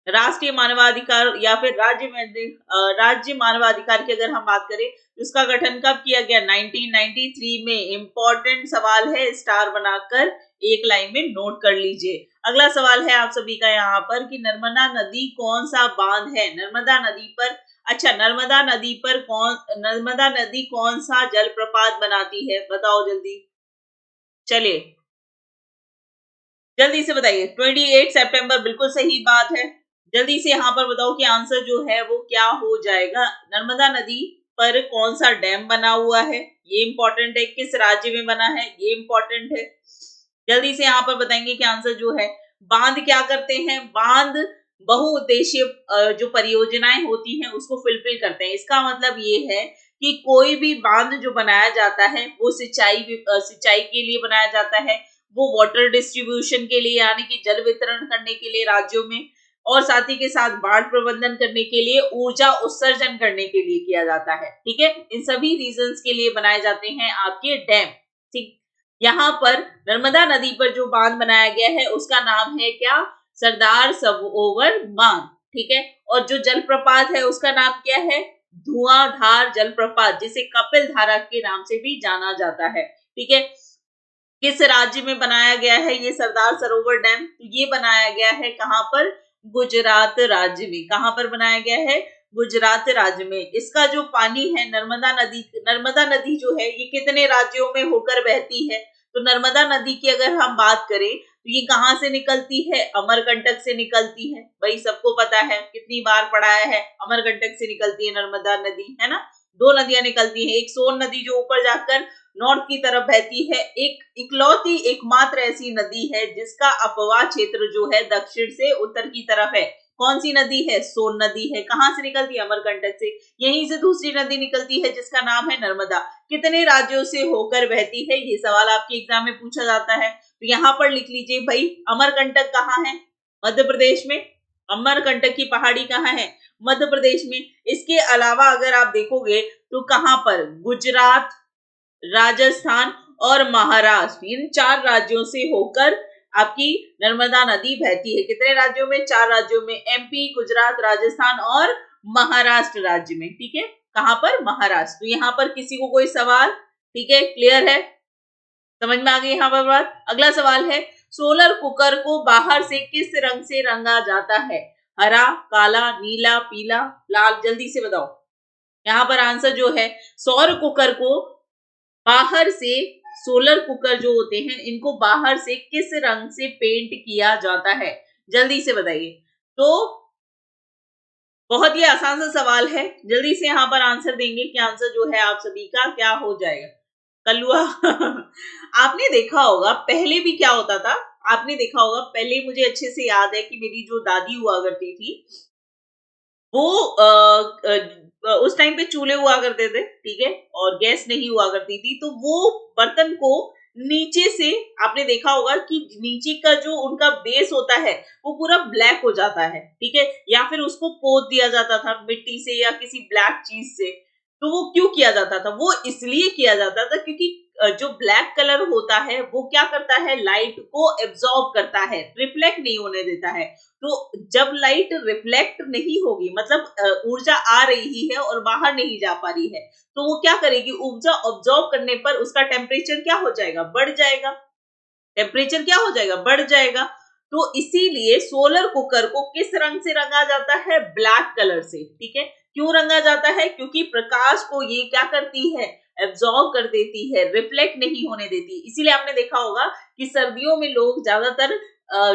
राष्ट्रीय मानवाधिकार या फिर राज्य मानवाधिकार की अगर हम बात करें तो इसका गठन कब किया गया, 1993 में। इंपॉर्टेंट सवाल है, स्टार बनाकर एक लाइन में नोट कर लीजिए। अगला सवाल है आप सभी का यहाँ पर कि नर्मदा नदी कौन सा बांध है, नर्मदा नदी पर, अच्छा नर्मदा नदी कौन सा जलप्रपात बनाती है, बताओ जल्दी, चलिए जल्दी से बताइए। 28 सितंबर बिल्कुल सही बात है, जल्दी से यहाँ पर बताओ कि आंसर जो है वो क्या हो जाएगा। नर्मदा नदी पर कौन सा डैम बना हुआ है, ये इंपॉर्टेंट है, किस राज्य में बना है, ये इंपॉर्टेंट है। जल्दी से यहाँ पर बताएंगे कि आंसर जो है, बांध क्या करते हैं, बांध बहुउद्देशीय जो परियोजनाएं होती हैं उसको फुलफिल करते हैं। इसका मतलब ये है कि कोई भी बांध जो बनाया जाता है वो सिंचाई के लिए बनाया जाता है, वो वाटर डिस्ट्रीब्यूशन के लिए यानी कि जल वितरण करने के लिए राज्यों में, और साथ ही के साथ बाढ़ प्रबंधन करने के लिए, ऊर्जा उत्सर्जन करने के लिए किया जाता है, ठीक है। इन सभी रीजंस के लिए बनाए जाते हैं आपके डैम, ठीक। यहाँ पर नर्मदा नदी पर जो बांध बनाया गया है उसका नाम है क्या, सरदार सरोवर बांध, ठीक है। और जो जलप्रपात है उसका नाम क्या है, धुआंधार जलप्रपात, जिसे कपिल धारा के नाम से भी जाना जाता है, ठीक है। किस राज्य में बनाया गया है ये सरदार सरोवर डैम, तो ये बनाया गया है कहां पर, गुजरात राज्य में। कहां पर बनाया गया है, गुजरात राज्य में। इसका जो पानी है नर्मदा नदी जो है ये कितने राज्यों में होकर बहती है, तो नर्मदा नदी की अगर हम बात करें तो ये कहां से निकलती है, अमरकंटक से निकलती है, भाई सबको पता है, कितनी बार पढ़ाया है, अमरकंटक से निकलती है नर्मदा नदी, है ना। दो नदियां निकलती हैं, एक सोन नदी जो ऊपर जाकर नॉर्थ की तरफ बहती है, एक इकलौती एकमात्र ऐसी नदी है जिसका अपवाह क्षेत्र जो है दक्षिण से उत्तर की तरफ है। कौन सी नदी है, सोन नदी है। कहां से निकलती है, अमरकंटक से। यहीं से दूसरी नदी निकलती है जिसका नाम है नर्मदा। कितने राज्यों से होकर बहती है, ये सवाल आपके एग्जाम में पूछा जाता है, तो यहाँ पर लिख लीजिए भाई, अमरकंटक कहाँ है, मध्य प्रदेश में। अमरकंटक की पहाड़ी कहाँ है, मध्य प्रदेश में। इसके अलावा अगर आप देखोगे तो कहां पर, गुजरात, राजस्थान और महाराष्ट्र, इन 4 राज्यों से होकर आपकी नर्मदा नदी बहती है। कितने राज्यों में, 4 राज्यों में, MP, गुजरात, राजस्थान और महाराष्ट्र राज्य में, ठीक है। कहां पर, महाराष्ट्र। तो यहाँ पर किसी को कोई सवाल, ठीक है, क्लियर है, समझ में आ गई यहाँ पर बात। अगला सवाल है, सोलर कुकर को बाहर से किस रंग से रंगा जाता है? हरा, काला, नीला, पीला, लाल, जल्दी से बताओ। यहाँ पर आंसर जो है, सौर कुकर को बाहर से, सोलर कुकर जो होते हैं इनको बाहर से किस रंग से पेंट किया जाता है? जल्दी से बताइए। तो बहुत ही आसान सा सवाल है, जल्दी से यहाँ पर आंसर देंगे कि आंसर जो है आप सभी का क्या हो जाएगा? कलुआ। आपने देखा होगा पहले भी क्या होता था, आपने देखा होगा पहले, मुझे अच्छे से याद है कि मेरी जो दादी हुआ करती थी वो उस टाइम पे चूल्हे हुआ करते थे, ठीक है, और गैस नहीं हुआ करती थी, तो वो बर्तन को नीचे से, आपने देखा होगा कि नीचे का जो उनका बेस होता है वो पूरा ब्लैक हो जाता है, ठीक है, या फिर उसको पोत दिया जाता था मिट्टी से या किसी ब्लैक चीज से। तो वो क्यों किया जाता था? वो इसलिए किया जाता था क्योंकि जो ब्लैक कलर होता है वो क्या करता है, लाइट को एब्जॉर्ब करता है, रिफ्लेक्ट नहीं होने देता है। तो जब लाइट रिफ्लेक्ट नहीं होगी, मतलब ऊर्जा आ रही है और बाहर नहीं जा पा रही है, तो वो क्या करेगी, ऊर्जा ऑब्जॉर्ब करने पर उसका टेम्परेचर क्या हो जाएगा, बढ़ जाएगा। टेम्परेचर क्या हो जाएगा, बढ़ जाएगा। तो इसीलिए सोलर कुकर को किस रंग से रंगा जाता है? ब्लैक कलर से, ठीक है। क्यों रंगा जाता है? क्योंकि प्रकाश को ये क्या करती है, एब्जॉर्ब कर देती है, रिफ्लेक्ट नहीं होने देती। इसीलिए आपने देखा होगा कि सर्दियों में लोग ज्यादातर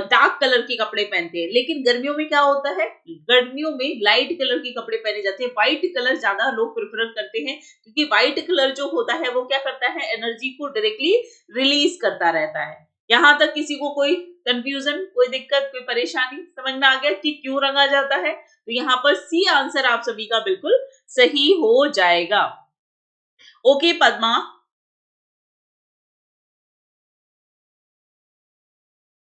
डार्क कलर के कपड़े पहनते हैं, लेकिन गर्मियों में क्या होता है, गर्मियों में लाइट कलर के कपड़े पहने जाते हैं। व्हाइट कलर ज्यादा लोग प्रेफर करते हैं क्योंकि व्हाइट कलर जो होता है वो क्या करता है, एनर्जी को डायरेक्टली रिलीज करता रहता है। यहाँ तक किसी को कोई कंफ्यूजन, कोई दिक्कत, कोई परेशानी समझ में आ गया कि क्यों रंगा जाता है? तो यहाँ पर सी आंसर आप सभी का बिल्कुल सही हो जाएगा। ओके पद्मा।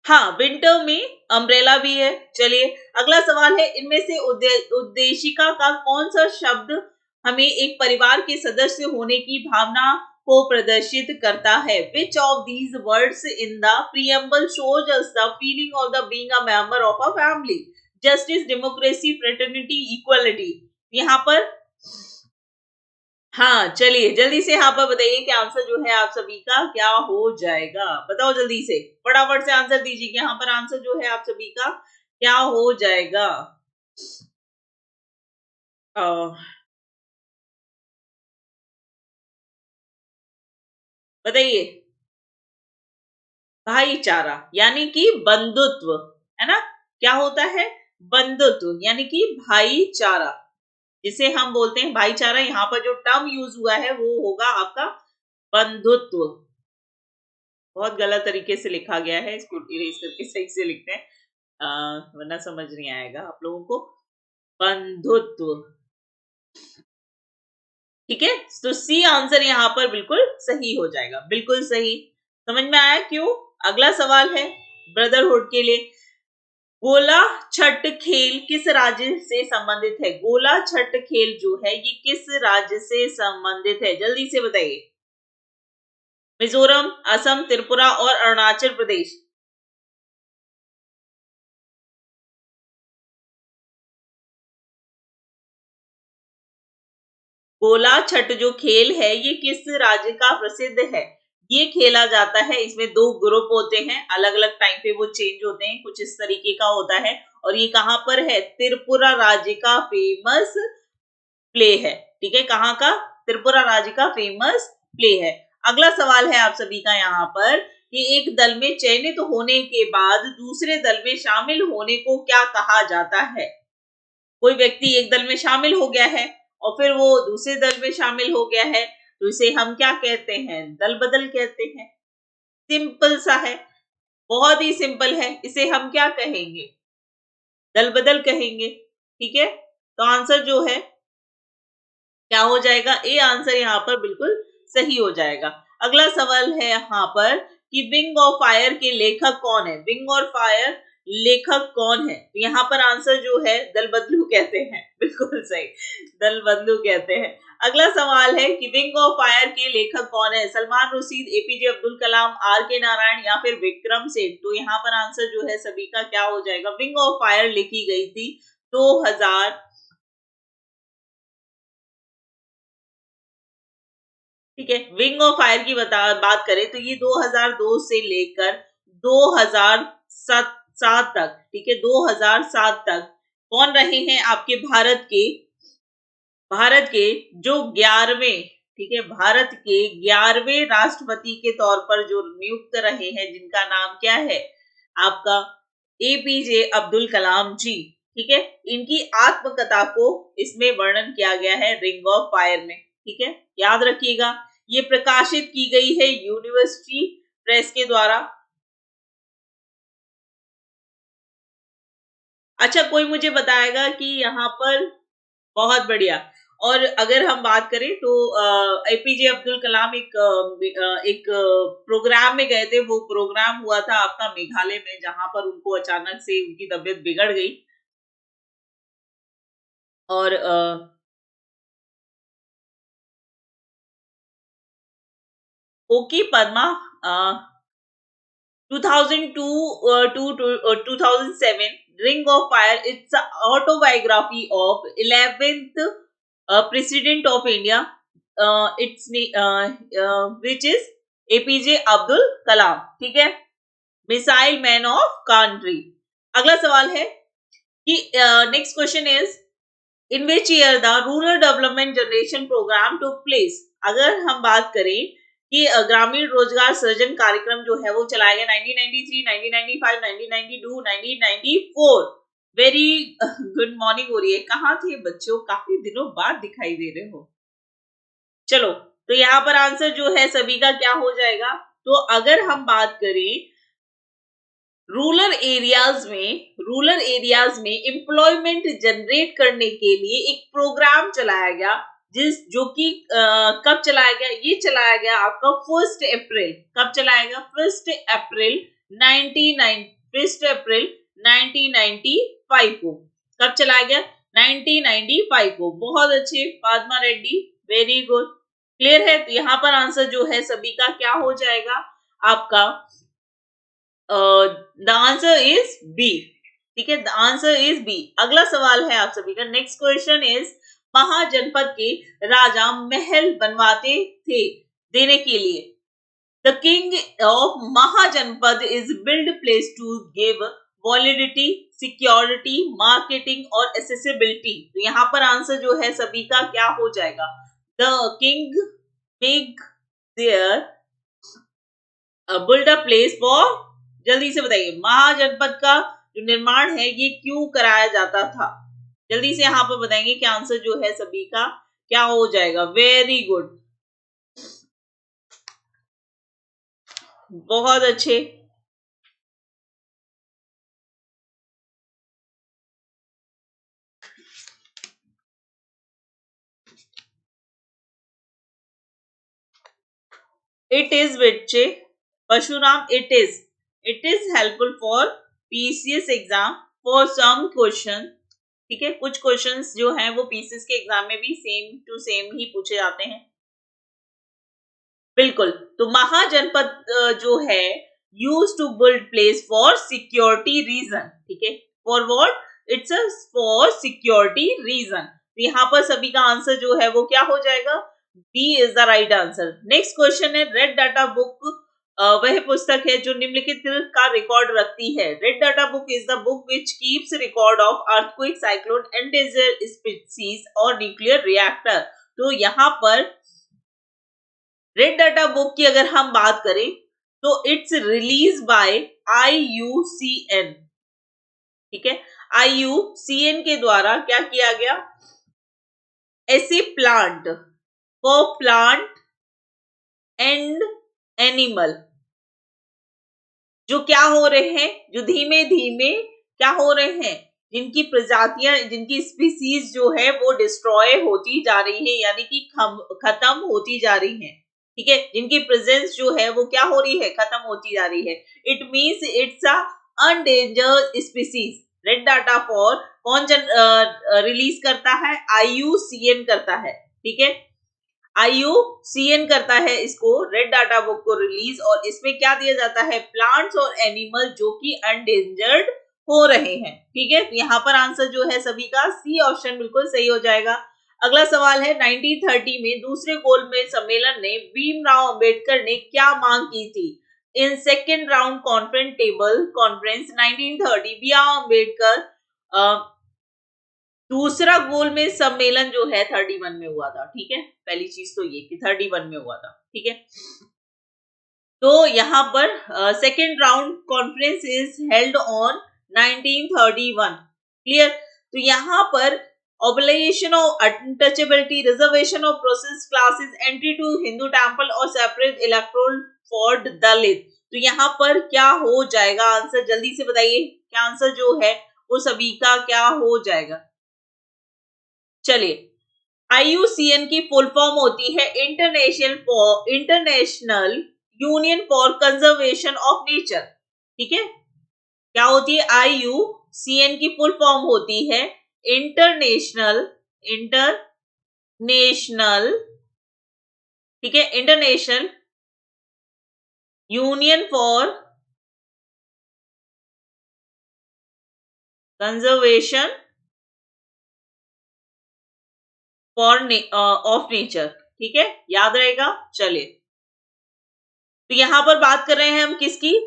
हाँ, विंटर में अम्ब्रेला भी है। चलिए अगला सवाल है, इनमें से उद्देशिका का कौन सा शब्द हमें एक परिवार के सदस्य होने की भावना को प्रदर्शित करता है? Which of these words in the preamble shows us the feeling of the being a member of a family? Justice, democracy, fraternity, equality. यहाँ पर हाँ, चलिए जल्दी से यहाँ पर बताइए कि आंसर जो है आप सभी का क्या हो जाएगा? बताओ जल्दी से, फटाफट से आंसर दीजिए कि यहाँ पर आंसर जो है आप सभी का क्या हो जाएगा? अ, बताइए। भाईचारा यानी कि बंधुत्व, है ना? क्या होता है? बंधुत्व यानी कि भाईचारा, जिसे हम बोलते हैं भाईचारा। यहाँ पर जो टर्म यूज हुआ है वो होगा आपका बंधुत्व। बहुत गलत तरीके से लिखा गया है, इसको इरेज करके सही से लिखते हैं, वरना समझ नहीं आएगा आप लोगों को। बंधुत्व, ठीक है। तो सी आंसर यहाँ पर बिल्कुल सही हो जाएगा, बिल्कुल सही। समझ में आया क्यों? अगला सवाल है ब्रदरहुड के लिए। गोला छठ खेल किस राज्य से संबंधित है? गोला छठ खेल जो है ये किस राज्य से संबंधित है? जल्दी से बताइए। मिजोरम, असम, त्रिपुरा और अरुणाचल प्रदेश। गोला छठ जो खेल है ये किस राज्य का प्रसिद्ध है? ये खेला जाता है, इसमें दो ग्रुप होते हैं, अलग अलग टाइम पे वो चेंज होते हैं, कुछ इस तरीके का होता है। और ये कहां पर है? त्रिपुरा राज्य का फेमस प्ले है, ठीक है। कहाँ का? त्रिपुरा राज्य का फेमस प्ले है। अगला सवाल है आप सभी का यहाँ पर कि एक दल में चयनित होने के बाद दूसरे दल में शामिल होने को क्या कहा जाता है? कोई व्यक्ति एक दल में शामिल हो गया है और फिर वो दूसरे दल में शामिल हो गया है, तो इसे हम क्या कहते हैं? दल बदल कहते हैं। सिंपल सा है, बहुत ही सिंपल है, इसे हम क्या कहेंगे? दल बदल कहेंगे, ठीक है। तो आंसर जो है क्या हो जाएगा? ए आंसर यहाँ पर बिल्कुल सही हो जाएगा। अगला सवाल है यहाँ पर कि विंग ऑफ फायर के लेखक कौन है? विंग और फायर लेखक कौन है? तो यहाँ पर आंसर जो है दल बदलू कहते हैं, बिल्कुल सही, दल बदलू कहते हैं। अगला सवाल है कि विंग ऑफ फायर के लेखक कौन है? Salman Rushdie, APJ Abdul Kalam, R K Narayan या फिर विक्रम सेठ? तो यहाँ पर आंसर जो है सभी का क्या हो जाएगा? विंग ऑफ फायर लिखी गई थी 2000, ठीक है। विंग ऑफ फायर की बात करें तो ये 2002 से लेकर 2007 तक, ठीक है, 2007 तक कौन रहे हैं आपके भारत के जो 11वें, ठीक है, भारत के 11वें राष्ट्रपति के तौर पर जो नियुक्त रहे हैं, जिनका नाम क्या है आपका एपीजे अब्दुल कलाम जी, ठीक है। इनकी आत्मकथा को इसमें वर्णन किया गया है रिंग ऑफ फायर में, ठीक है, याद रखिएगा। ये प्रकाशित की गई है यूनिवर्सिटी प्रेस के द्वारा। अच्छा, कोई मुझे बताएगा कि यहाँ पर, बहुत बढ़िया। और अगर हम बात करें तो एपीजे अब्दुल कलाम एक प्रोग्राम में गए थे। वो प्रोग्राम हुआ था आपका मेघालय में, जहां पर उनको अचानक से उनकी तबीयत बिगड़ गई और ओकी Padma 2002 to 2007 Ring of Fire. It's an autobiography of 11th President of India. Which is APJ Abdul Kalam, ठीक है, मिसाइल मैन ऑफ कंट्री। अगला सवाल है कि next question is in which year the rural development generation programme took place. अगर हम बात करें कि ग्रामीण रोजगार सृजन कार्यक्रम जो है वो चलाया गया 1993, 1995, 1992, 1994। वेरी गुड मॉर्निंग हो रही है। कहाँ थे बच्चों, काफी दिनों बाद दिखाई दे रहे हो। चलो, तो यहाँ पर आंसर जो है सभी का क्या हो जाएगा। तो अगर हम बात करें रूरल एरियाज में एम्प्लॉयमेंट जनरेट करने के लिए एक प्रोग्राम चलाया गया, जो कि कब चलाया गया, ये चलाया गया आपका 1 अप्रैल। कब चलाया गया? 1 अप्रैल 1995 को। कब चलाया गया? 1995 को। बहुत अच्छे Padma Reddy, very good, clear है। तो यहाँ पर आंसर जो है सभी का क्या हो जाएगा आपका, द आंसर इज बी, ठीक है, द आंसर इज बी। अगला सवाल है आप सभी का, नेक्स्ट क्वेश्चन इज महाजनपद के राजा महल बनवाते थे देने के लिए। The king of Mahajanapada is build place to give validity, security, marketing और एसेसिबिलिटी। तो यहाँ पर आंसर जो है सभी का क्या हो जाएगा, the king make their build a place for, जल्दी से बताइए, महाजनपद का जो निर्माण है ये क्यों कराया जाता था। जल्दी से यहाँ पर बताएंगे कि आंसर जो है सभी का क्या हो जाएगा। वेरी गुड, बहुत अच्छे। इट इज बच्चे Parshuram, it is helpful for PCS exam for some question, ठीक है। कुछ क्वेश्चंस जो हैं वो पीसीएस के एग्जाम में भी सेम टू सेम ही पूछे जाते हैं। बिल्कुल, तो महाजनपद जो है use to build place for security reason, ठीक है, for what, it's for security reason. तो यहाँ पर सभी का आंसर जो है वो क्या हो जाएगा, B is the right answer. Next question है, रेड डाटा बुक वह पुस्तक है जो निम्नलिखित का रिकॉर्ड रखती है। Red data book is the book which keeps record of earthquake, cyclone, endangered species और न्यूक्लियर रिएक्टर। तो यहाँ पर रेड डाटा बुक की अगर हम बात करें तो इट्स रिलीज बाय IUCN, ठीक है, IUCN के द्वारा क्या किया गया, ऐसे plant for plant and animal जो क्या हो रहे हैं, जो धीमे धीमे क्या हो रहे हैं, जिनकी प्रजातियां, जिनकी स्पीसीज जो है वो डिस्ट्रॉय होती जा रही है, यानी कि खत्म होती जा रही है, ठीक है, जिनकी प्रेजेंस जो है वो क्या हो रही है, खत्म होती जा रही है। It means it's a endangered species. Red data for कौन रिलीज करता है, IUCN करता है, ठीक है, IUCN करता है इसको, रेड डाटा बुक को रिलीज। और इसमें क्या दिया जाता है, प्लांट्स और एनिमल जो कि अनडेंजर्ड हो रहे हैं, ठीक है। यहाँ पर आंसर जो है सभी का सी ऑप्शन बिल्कुल सही हो जाएगा। अगला सवाल है, 1930 में दूसरे गोलमेज सम्मेलन ने भीमराव अंबेडकर ने क्या मांग की थी। in second round conference table conference 1930 B.R. Ambedkar दूसरा गोल में सम्मेलन जो है 31 में हुआ था। ठीक है, पहली चीज तो ये कि 31 में हुआ था। ठीक है, तो यहाँ पर second round conference is held on 1931। Clear. तो यहाँ पर obligation of untouchability, reservation of process classes, entry to Hindu temple और separate electoral for Dalit। तो यहाँ पर क्या हो जाएगा आंसर, जल्दी से बताइए क्या आंसर जो है वो सभी का क्या हो जाएगा। चलिए, IUCN की फुल फॉर्म होती है international union for conservation of nature. ठीक है, क्या होती है? IUCN की फुल फॉर्म होती है इंटरनेशनल, ठीक है, international union for conservation of nature. ठीक है, याद रहेगा। चलिए, तो यहां पर बात कर रहे हैं हम किसकी?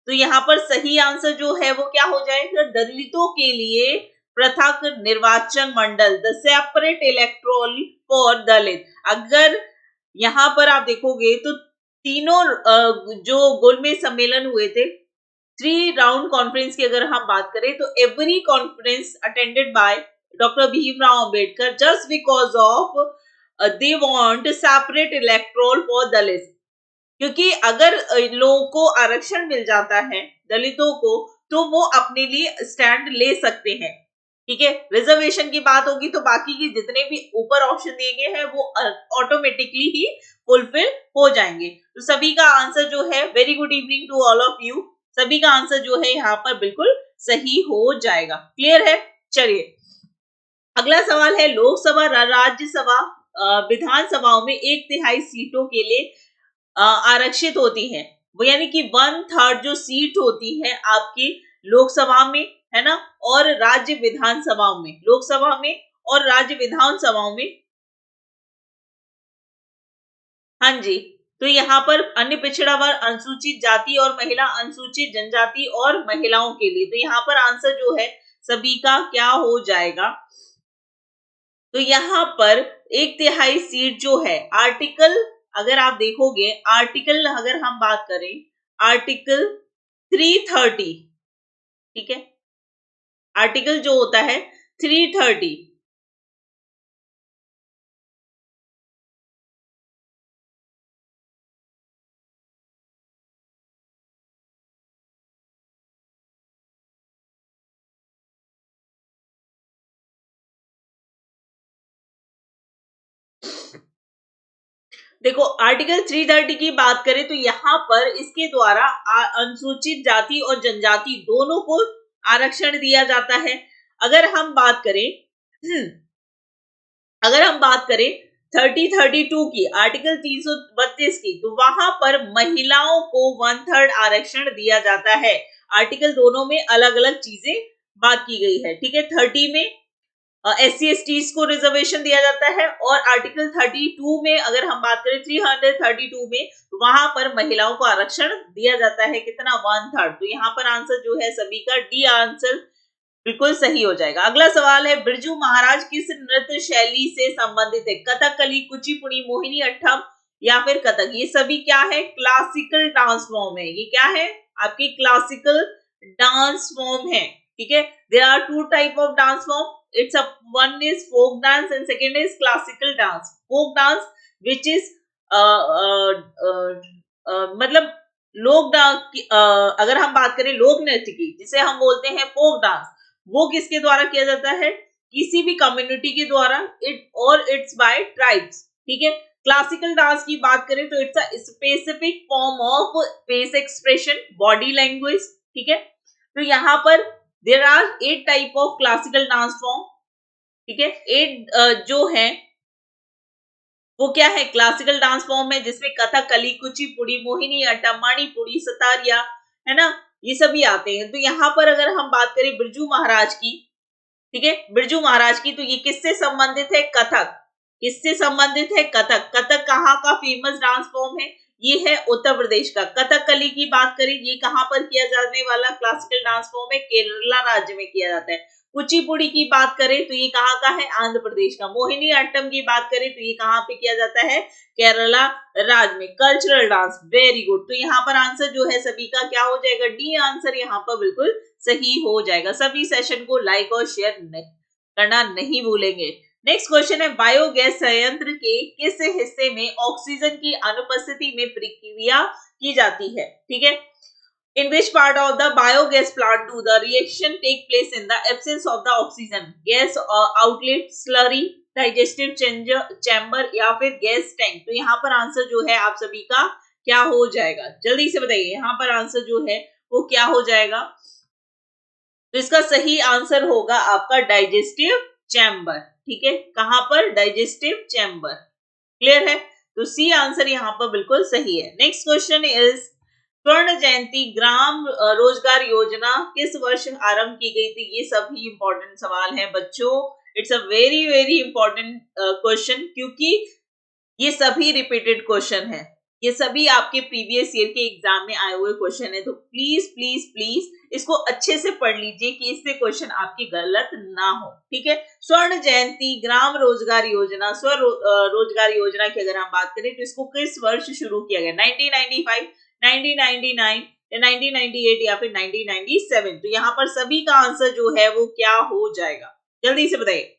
तो यहां पर सही आंसर जो है वो क्या हो जाएगा? दलितों के लिए पृथक निर्वाचन मंडल, द सेपरेट इलेक्टोरल फॉर दलित। अगर यहां पर आप देखोगे तो तीनों जो गोलमेज सम्मेलन हुए थे, 3 राउंड कॉन्फ्रेंस की अगर हम बात करें तो every conference attended by doctor Bhimrao Ambedkar just because of they want separate electoral for Dalit. क्योंकि अगर लोगों को आरक्षण मिल जाता है दलितों को, तो वो अपने लिए स्टैंड ले सकते हैं। ठीक है, रिजर्वेशन की बात होगी तो बाकी के जितने भी ऊपर ऑप्शन दिए गए हैं वो ऑटोमेटिकली ही फुलफिल हो जाएंगे। तो सभी का आंसर जो है, very good evening to all of you, सभी का आंसर जो है यहाँ पर बिल्कुल सही हो जाएगा। क्लियर है। चलिए, अगला सवाल है, लोकसभा राज्यसभा विधानसभाओं में 1/3 सीटों के लिए आरक्षित होती है, वो यानी कि 1/3 जो सीट होती है आपकी लोकसभा में, है ना, और राज्य विधानसभाओं में, लोकसभा में और राज्य विधानसभाओं में। हाँ जी, तो यहाँ पर अन्य पिछड़ा वर्ग, अनुसूचित जाति और महिला, अनुसूचित जनजाति और महिलाओं के लिए। तो यहाँ पर आंसर जो है सभी का क्या हो जाएगा? तो यहाँ पर 1/3 सीट जो है, आर्टिकल अगर आप देखोगे, आर्टिकल अगर हम बात करें, आर्टिकल 330, ठीक है, आर्टिकल जो होता है 330, देखो आर्टिकल 330 की बात करें तो यहाँ पर इसके द्वारा अनुसूचित जाति और जनजाति दोनों को आरक्षण दिया जाता है। अगर हम बात करें 3032 की, आर्टिकल 332 की, तो वहां पर महिलाओं को 1/3 आरक्षण दिया जाता है। आर्टिकल दोनों में अलग अलग चीजें बात की गई है। ठीक है, 30 में SC/ST को रिजर्वेशन दिया जाता है और आर्टिकल 32 में अगर हम बात करें 332 में, तो वहां पर महिलाओं को आरक्षण दिया जाता है कितना? 1/3। तो यहाँ पर आंसर जो है सभी का डी आंसर बिल्कुल सही हो जाएगा। अगला सवाल है, बिरजू महाराज किस नृत्य शैली से संबंधित है? कथकली, कुचिपुड़ी, मोहिनी अट्टम या फिर कथक? ये सभी क्या है? क्लासिकल डांस फॉर्म है। ये क्या है? आपकी क्लासिकल डांस फॉर्म है। ठीक है, there are 2 type of dance form, it's a one is folk dance and second is classical dance. Folk dance which is मतलब लोक डांस, अगर हम बात करें लोक नृत्य की, जिसे हम बोलते हैं फोक डांस, वो किसके द्वारा किया जाता है? किसी भी कम्युनिटी के द्वारा, इट्स बाय ट्राइब्स। ठीक है, क्लासिकल डांस की बात करें तो it's a specific form of face expression, body language. ठीक है, तो यहाँ पर there are 8 type of classical dance form. ठीक है, 8 जो है वो क्या है? क्लासिकल डांस फॉर्म है, जिसमें कथकली, कुचिपुड़ी, मोहिनी अट्टम, मणिपुरी, सतारिया, है ना, ये सभी आते हैं। तो यहाँ पर अगर हम बात करें बिरजू महाराज की, ठीक है, बिरजू महाराज की, तो ये किससे संबंधित है? कथक। किससे संबंधित है? कथक। कथक कहाँ का फेमस डांस फॉर्म है? ये है उत्तर प्रदेश का। कथकली की बात करें, ये कहाँ पर किया जाने वाला क्लासिकल डांस फॉर्म है, केरला राज्य में किया जाता है। कुचिपुड़ी की बात करें तो ये कहाँ का है, आंध्र प्रदेश का। मोहिनी अट्टम की बात करें तो ये कहाँ पे किया जाता है, केरला राज्य में। Cultural dance, very good. तो यहाँ पर आंसर जो है सभी का क्या हो जाएगा, डी आंसर यहाँ पर बिल्कुल सही हो जाएगा। सभी सेशन को लाइक और शेयर करना नहीं भूलेंगे। नेक्स्ट क्वेश्चन है, बायोगैस संयंत्र के किस हिस्से में ऑक्सीजन की अनुपस्थिति में प्रक्रिया की जाती है, ठीक है। In which part of the biogas plant do the reaction take place in the absence of the oxygen? Gas outlet, slurry, digestive chamber या फिर गैस टैंक। तो यहाँ पर आंसर जो है आप सभी का क्या हो जाएगा, जल्दी से बताइए। यहाँ पर आंसर जो है वो क्या हो जाएगा, तो इसका सही आंसर होगा आपका डाइजेस्टिव चैम्बर, ठीक है। कहां पर, डाइजेस्टिव चैम्बर। क्लियर है, तो सी आंसर यहाँ पर बिल्कुल सही है। नेक्स्ट क्वेश्चन इज, स्वर्ण जयंती ग्राम रोजगार योजना किस वर्ष आरंभ की गई थी? ये सभी इंपॉर्टेंट सवाल हैं बच्चों। It's a very very important question, क्योंकि ये सभी रिपीटेड क्वेश्चन है, ये सभी आपके प्रीवियस ईयर के एग्जाम में आए हुए क्वेश्चन है। तो प्लीज प्लीज प्लीज इसको अच्छे से पढ़ लीजिए कि इससे क्वेश्चन आपके गलत ना हो, ठीक है। स्वर्ण जयंती ग्राम रोजगार योजना, रोजगार योजना की अगर हम बात करें तो इसको किस वर्ष शुरू किया गया, 1995, 1999, 1998 या फिर 1997। तो यहाँ पर सभी का आंसर जो है वो क्या हो जाएगा, जल्दी से बताइए।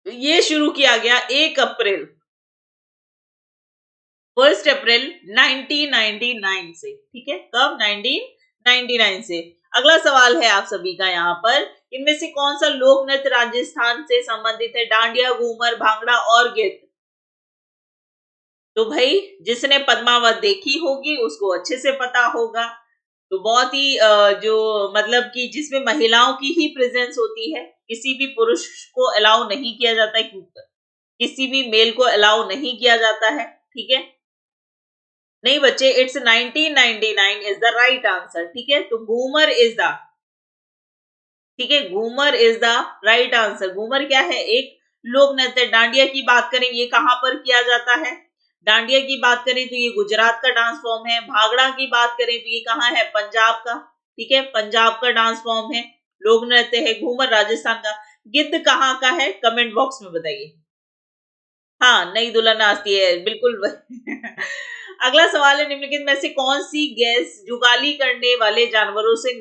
तो ये शुरू किया गया 1 अप्रैल 1 अप्रैल 1999 से, ठीक है। कब, 1999 से। अगला सवाल है आप सभी का यहाँ पर, इनमें से कौन सा लोक नृत्य राजस्थान से संबंधित है, डांडिया, घूमर, भांगड़ा और गिद्ध? तो भाई जिसने पद्मावत देखी होगी उसको अच्छे से पता होगा। तो बहुत ही जो मतलब कि जिसमें महिलाओं की ही प्रेजेंस होती है, किसी भी पुरुष को अलाउ नहीं किया जाता है, किसी भी मेल को अलाउ नहीं किया जाता है, ठीक है। नहीं बच्चे, it's 1999 is the right answer, ठीक है। तो घूमर इज द, ठीक है, Ghoomar is the right answer. Ghoomar क्या है, एक लोक नृत्य। डांडिया की बात करें ये कहां पर किया जाता है, डांडिया की बात करें तो ये गुजरात का डांस फॉर्म है। भांगड़ा की बात करें तो ये कहां है, पंजाब का, ठीक है, पंजाब का डांस फॉर्म है, लोक नृत्य है। घूमर राजस्थान का। गिद्ध कहां का है, कमेंट बॉक्स में बताइए। हाँ, नई दुल्हन नाचती है, बिल्कुल। अगला सवाल है, निम्नलिखित में से कौन सी गैस जुगाली करने वाले जानवरों से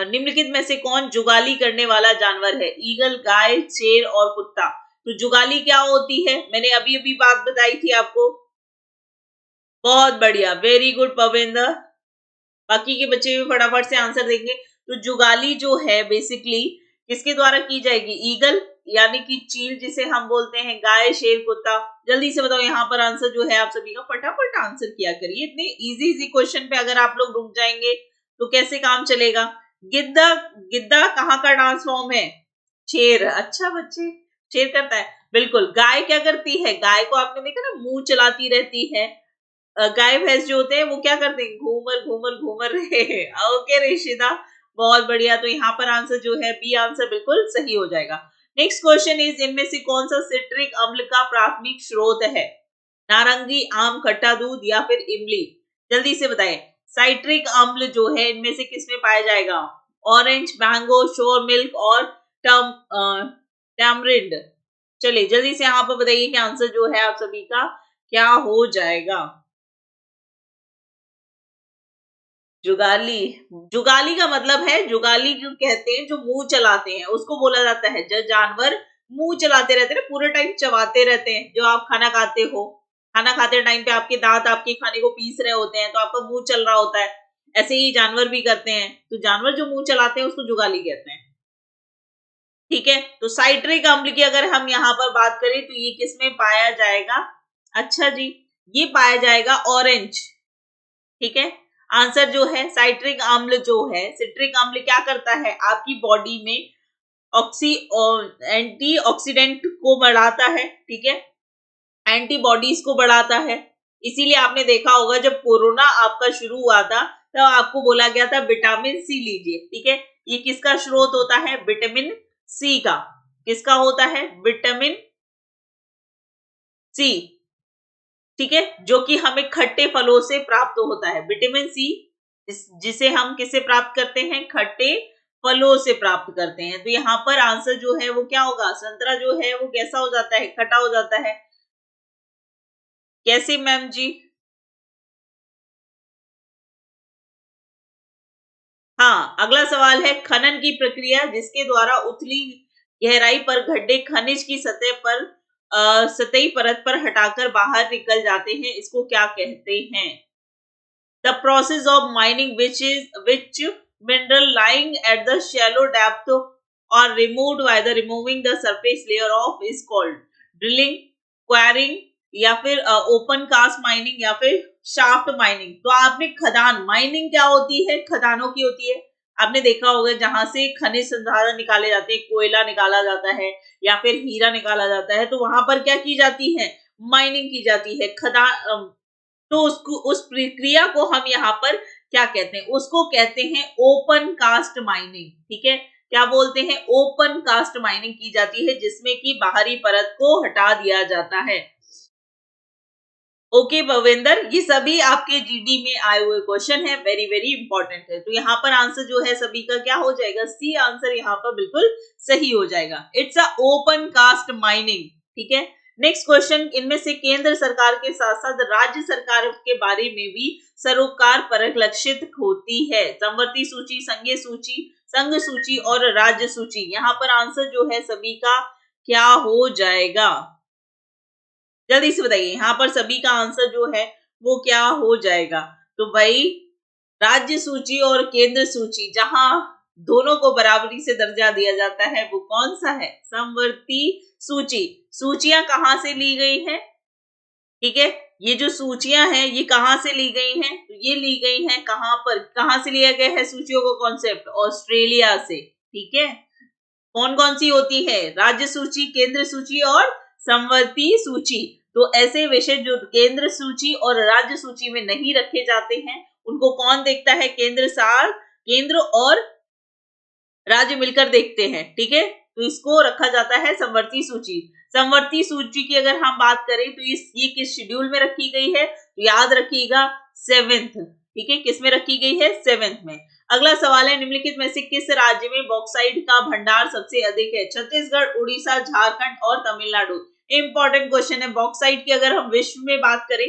निम्नलिखित में से कौन जुगाली करने वाला जानवर है, ईगल, गाय, शेर और कुत्ता? तो जुगाली क्या होती है, मैंने अभी अभी बात बताई थी आपको। बहुत बढ़िया, वेरी गुड पवेंद्र। बाकी के बच्चे भी फटाफट से आंसर देंगे। तो जुगाली जो है बेसिकली किसके द्वारा की जाएगी, ईगल यानी कि चील जिसे हम बोलते हैं, गाय, शेर, कुत्ता। जल्दी से बताओ यहाँ पर आंसर जो है आप सभी का, फटाफट आंसर किया करिए। इतने इजी इजी क्वेश्चन पे अगर आप लोग रुक जाएंगे तो कैसे काम चलेगा। गिद्धा, गिद्धा कहाँ का डांस फॉर्म है, शेर। अच्छा बच्चे, शेर करता है, बिल्कुल। गाय क्या करती है, गाय को आपने देखा ना, मुंह चलाती रहती है। गाय भैंस जो होते हैं वो क्या करते हैं, घूमर घूमर घूमर रहे। ओके ऋषिता, बहुत बढ़िया। तो यहाँ पर आंसर जो है बी आंसर बिल्कुल सही हो जाएगा। नेक्स्ट क्वेश्चन इज, इनमें से कौन सा सिट्रिक अम्ल का प्राथमिक स्रोत है, नारंगी, आम, खट्टा दूध या फिर इमली? जल्दी से बताएं। साइट्रिक अम्ल जो है इनमें से किसमें पाया जाएगा, ऑरेंज, मैंगो, श्योर मिल्क और टैमरिंड। चलिए जल्दी से यहाँ पर बताइए कि आंसर जो है आप सभी का क्या हो जाएगा। जुगाली, जुगाली का मतलब है, जुगाली जो कहते हैं जो मुंह चलाते हैं उसको बोला जाता है। जो जानवर मुंह चलाते रहते हैं, पूरे टाइम चबाते रहते हैं। जो आप खाना खाते हो, खाना खाते टाइम पे आपके दांत आपके खाने को पीस रहे होते हैं तो आपका मुंह चल रहा होता है, ऐसे ही जानवर भी करते हैं। तो जानवर जो मुंह चलाते हैं उसको जुगाली कहते हैं, ठीक है। तो साइट्रिक अम्ल की अगर हम यहाँ पर बात करें तो ये किसमें पाया जाएगा, अच्छा जी, ये पाया जाएगा ऑरेंज, ठीक है। आंसर जो है साइट्रिक अम्ल जो है, सिट्रिक अम्ल क्या करता है, आपकी बॉडी में एंटीऑक्सीडेंट को बढ़ाता है, ठीक है, एंटीबॉडीज को बढ़ाता है। इसीलिए आपने देखा होगा जब कोरोना आपका शुरू हुआ था तब आपको बोला गया था विटामिन सी लीजिए, ठीक है। ये किसका स्रोत होता है, विटामिन सी का। किसका होता है, विटामिन सी, ठीक है, जो कि हमें खट्टे फलों से प्राप्त होता है। विटामिन सी जिसे हम किससे प्राप्त करते हैं? खट्टे फलों से प्राप्त करते हैं। तो यहाँ पर आंसर जो है वो क्या होगा? संतरा जो है वो कैसा हो जाता है? खट्टा हो जाता है। कैसे मैम जी? हाँ, अगला सवाल है खनन की प्रक्रिया जिसके द्वारा उथली गहराई पर गड्ढे खनिज की सतह पर सतही परत पर हटाकर बाहर निकल जाते हैं, इसको क्या कहते हैं? The process of mining which mineral lying at the shallow depth are removed by the removing the surface layer of is called drilling, quarrying या फिर ओपन कास्ट माइनिंग या फिर शाफ्ट माइनिंग। तो आपने खदान माइनिंग क्या होती है? खदानों की होती है। आपने देखा होगा जहां से खनिज संसाधन निकाले जाते हैं, कोयला निकाला जाता है या फिर हीरा निकाला जाता है, तो वहां पर क्या की जाती है? माइनिंग की जाती है। खदान तो उसको उस प्रक्रिया को हम यहाँ पर क्या कहते हैं? उसको कहते हैं ओपन कास्ट माइनिंग। ठीक है, क्या बोलते हैं? ओपन कास्ट माइनिंग की जाती है जिसमें कि बाहरी परत को हटा दिया जाता है। ओके भविंदर, ये सभी आपके जीडी में आए हुए क्वेश्चन है, वेरी वेरी इंपॉर्टेंट है। तो यहाँ पर आंसर जो है सभी का क्या हो जाएगा? सी आंसर यहाँ पर बिल्कुल सही हो जाएगा। It's a open cast mining. ठीक है, नेक्स्ट क्वेश्चन, इनमें से केंद्र सरकार के साथ साथ राज्य सरकार के बारे में भी सरोकार परिलक्षित होती है। समवर्ती सूची, संघीय सूची, संघ सूची और राज्य सूची। यहाँ पर आंसर जो है सभी का क्या हो जाएगा? जल्दी से बताइए, यहाँ पर सभी का आंसर जो है वो क्या हो जाएगा? तो भाई राज्य सूची और केंद्र सूची, जहां दोनों को बराबरी से दर्जा दिया जाता है, वो कौन सा है? समवर्ती सूची। सूचियां कहां से ली गई हैं? ठीक है, ये जो सूचियां हैं ये कहां से ली गई हैं? तो ये ली गई हैं कहां पर? कहां से लिया गया है सूचियों को कॉन्सेप्ट? ऑस्ट्रेलिया से। ठीक है, कौन कौन सी होती है? राज्य सूची, केंद्र सूची और समवर्ती सूची। तो ऐसे विषय जो केंद्र सूची और राज्य सूची में नहीं रखे जाते हैं उनको कौन देखता है? केंद्र और राज्य मिलकर देखते हैं। ठीक है, तो इसको रखा जाता है समवर्ती सूची। समवर्ती सूची की अगर हम बात करें तो ये किस शेड्यूल में रखी गई है? तो याद रखिएगा 7th। ठीक है, किस में रखी गई है? 7th में। अगला सवाल है, निम्नलिखित में से किस राज्य में बॉक्साइट का भंडार सबसे अधिक है? छत्तीसगढ़, उड़ीसा, झारखंड और तमिलनाडु। इंपॉर्टेंट क्वेश्चन है। बॉक्साइट की अगर हम विश्व में बात करें,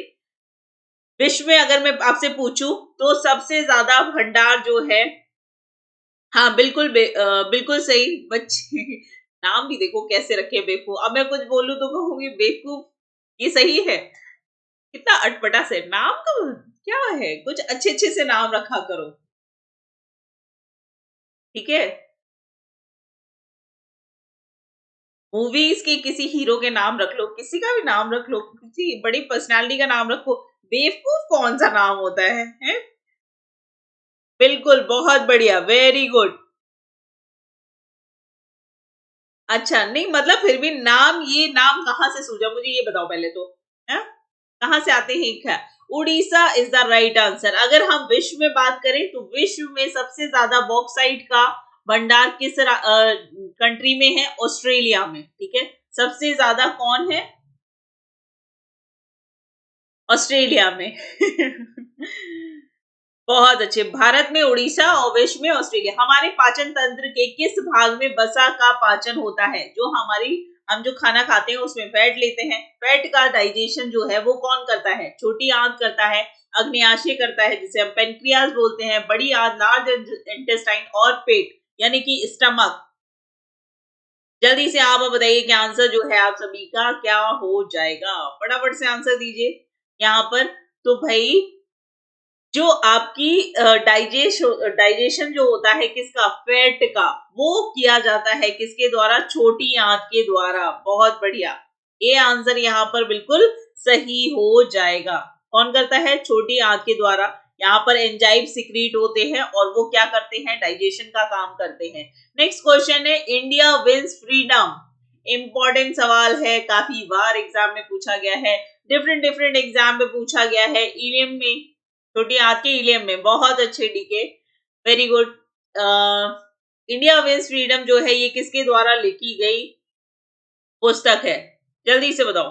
विश्व में अगर मैं आपसे पूछूं तो सबसे ज्यादा भंडार जो है, हाँ बिल्कुल बिल्कुल सही बच्चे। नाम भी देखो कैसे रखे, बेवकूफ। अब मैं कुछ बोलूं तो कहूंगी बेवकूफ, ये सही है? कितना अटपटा से नाम का क्या है? कुछ अच्छे अच्छे से नाम रखा करो। ठीक है, मूवीज के किसी हीरो के नाम रख लो, किसी का भी नाम रख लो, किसी बड़ी पर्सनालिटी का नाम रखो। बेवकूफ कौन सा नाम होता है? बिल्कुल, बहुत बढ़िया, वेरी गुड। अच्छा, नहीं मतलब फिर भी नाम, ये नाम कहाँ से सूझा मुझे ये बताओ पहले तो, है कहाँ से आते हैं? क्या Orissa is the right answer. अगर हम विश्व में बात करें तो विश्व में सबसे ज्यादा बॉक्साइट का भंडार किस कंट्री में है? ऑस्ट्रेलिया में। ठीक है, सबसे ज्यादा कौन है? ऑस्ट्रेलिया में। बहुत अच्छे। भारत में उड़ीसा और विश्व में ऑस्ट्रेलिया। हमारे पाचन तंत्र के किस भाग में वसा का पाचन होता है? जो हम जो खाना खाते हैं उसमें फैट लेते हैं, फैट का डाइजेशन जो है वो कौन करता है? छोटी आंत करता है, अग्न्याशय करता है जिसे हम पेनक्रियाज बोलते हैं, बड़ी आंत लार्ज इंटेस्टाइन और पेट यानी कि स्टमक। जल्दी से आप बताइए कि आंसर जो है आप सभी का क्या हो जाएगा? फटाफट से आंसर दीजिए यहाँ पर। तो भाई जो आपकी डाइजेशन जो होता है किसका? फैट का, वो किया जाता है किसके द्वारा? छोटी आंत के द्वारा। बहुत बढ़िया, ये आंसर यहाँ पर बिल्कुल सही हो जाएगा। कौन करता है? छोटी आंत के द्वारा। यहाँ पर एंजाइम सिक्रीट होते हैं और वो क्या करते हैं? डाइजेशन का काम करते हैं। नेक्स्ट क्वेश्चन है, इंडिया विंस फ्रीडम। इंपॉर्टेंट सवाल है, काफी बार एग्जाम में पूछा गया है, डिफरेंट डिफरेंट एग्जाम में पूछा गया है, ईवीएम में, छोटी आंत के इलियम में। बहुत अच्छे DK, very good. India wins freedom जो है ये किसके द्वारा लिखी गई पुस्तक है? जल्दी से बताओ।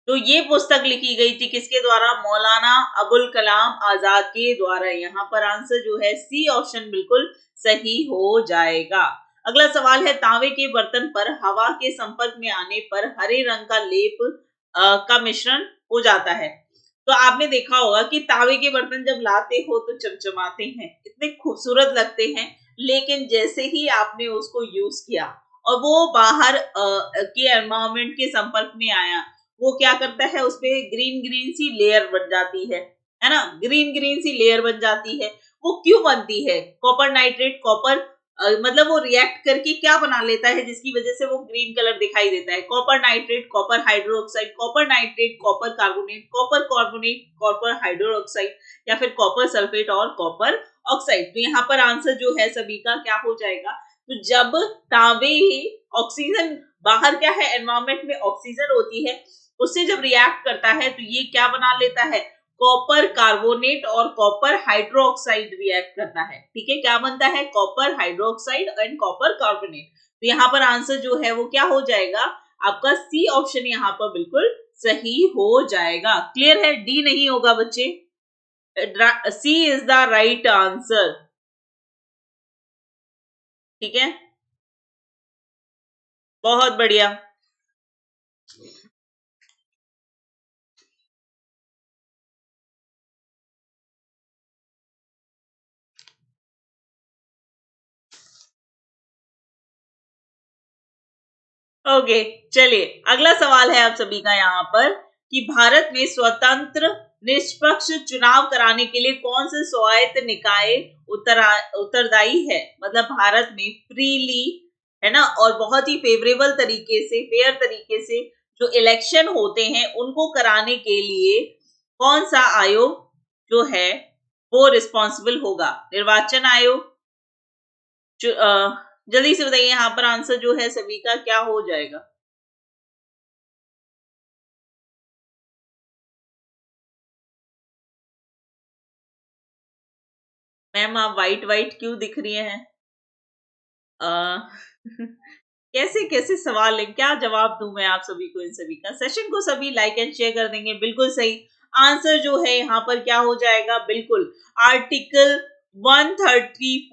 तो ये पुस्तक लिखी गई थी किसके द्वारा? मौलाना अबुल कलाम आजाद के द्वारा। यहाँ पर आंसर जो है सी ऑप्शन बिल्कुल सही हो जाएगा। अगला सवाल है, तांबे के बर्तन पर हवा के संपर्क में आने पर हरे रंग का लेप का मिश्रण हो जाता है। तो आपने देखा होगा कि तांबे के बर्तन जब लाते हो तो चमचमाते हैं, इतने खूबसूरत लगते हैं, लेकिन जैसे ही आपने उसको यूज किया और वो बाहर के एनवायरमेंट के संपर्क में आया, वो क्या करता है, उसपे ग्रीन ग्रीन सी लेयर बन जाती है ना, ग्रीन ग्रीन सी लेयर बन जाती है। वो क्यों बनती है? कॉपर नाइट्रेट, कॉपर मतलब वो रिएक्ट करके क्या बना लेता है जिसकी वजह से वो ग्रीन कलर दिखाई देता है? Copper nitrate, copper hydroxide, copper nitrate, copper carbonate, copper carbonate, copper hydroxide, या फिर कॉपर सल्फेट और कॉपर ऑक्साइड। तो यहाँ पर आंसर जो है सभी का क्या हो जाएगा? तो जब तांबे ऑक्सीजन, बाहर क्या है, एनवायरमेंट में ऑक्सीजन होती है, उससे जब रिएक्ट करता है तो ये क्या बना लेता है? कॉपर कार्बोनेट और कॉपर हाइड्रोक्साइड रिएक्ट करता है। ठीक है, क्या बनता है? Copper hydroxide and copper carbonate. तो यहाँ पर आंसर जो है वो क्या हो जाएगा? आपका सी ऑप्शन यहाँ पर बिल्कुल सही हो जाएगा। क्लियर है? डी नहीं होगा बच्चे, सी इज द राइट आंसर। ठीक है, बहुत बढ़िया। ओके, चलिए अगला सवाल है आप सभी का यहाँ पर कि भारत में स्वतंत्र निष्पक्ष चुनाव कराने के लिए कौन से स्वायत्त निकाय उत्तरदायी है? मतलब भारत में फ्रीली, है ना, और बहुत ही फेवरेबल तरीके से, फेयर तरीके से जो इलेक्शन होते हैं उनको कराने के लिए कौन सा आयोग जो है वो रिस्पॉन्सिबल होगा? निर्वाचन आयोग, जल्दी से बताइए यहाँ पर आंसर जो है सभी का क्या हो जाएगा? मैम आप वाइट वाइट क्यों दिख रही हैं? आ, कैसे कैसे सवाल है, क्या जवाब दूं मैं आप सभी को? इन सभी का सेशन को सभी लाइक एंड शेयर कर देंगे, बिल्कुल सही। आंसर जो है यहाँ पर क्या हो जाएगा? बिल्कुल आर्टिकल 130,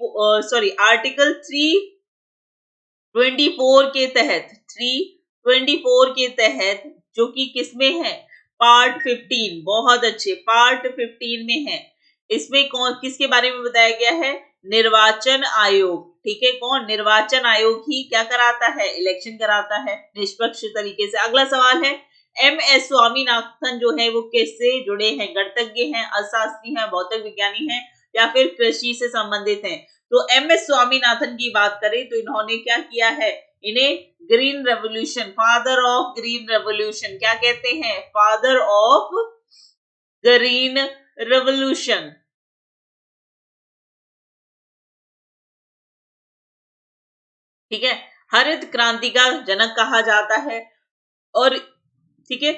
सॉरी आर्टिकल 324 के तहत, 324 के तहत, जो कि किसमें है? पार्ट 15। बहुत अच्छे, पार्ट 15 में है। इसमें कौन, किसके बारे में बताया गया है? निर्वाचन आयोग। ठीक है, कौन? निर्वाचन आयोग ही क्या कराता है? इलेक्शन कराता है निष्पक्ष तरीके से। अगला सवाल है, एम एस स्वामीनाथन जो है वो किससे जुड़े हैं? गणितज्ञ हैं, अर्थशास्त्री हैं, भौतिक विज्ञानी हैं, या फिर कृषि से संबंधित हैं? तो एम एस स्वामीनाथन की बात करें तो इन्होंने क्या किया है? इन्हें green revolution, father of green revolution क्या कहते हैं? Father of green revolution. ठीक है, हरित क्रांति का जनक कहा जाता है। और ठीक है,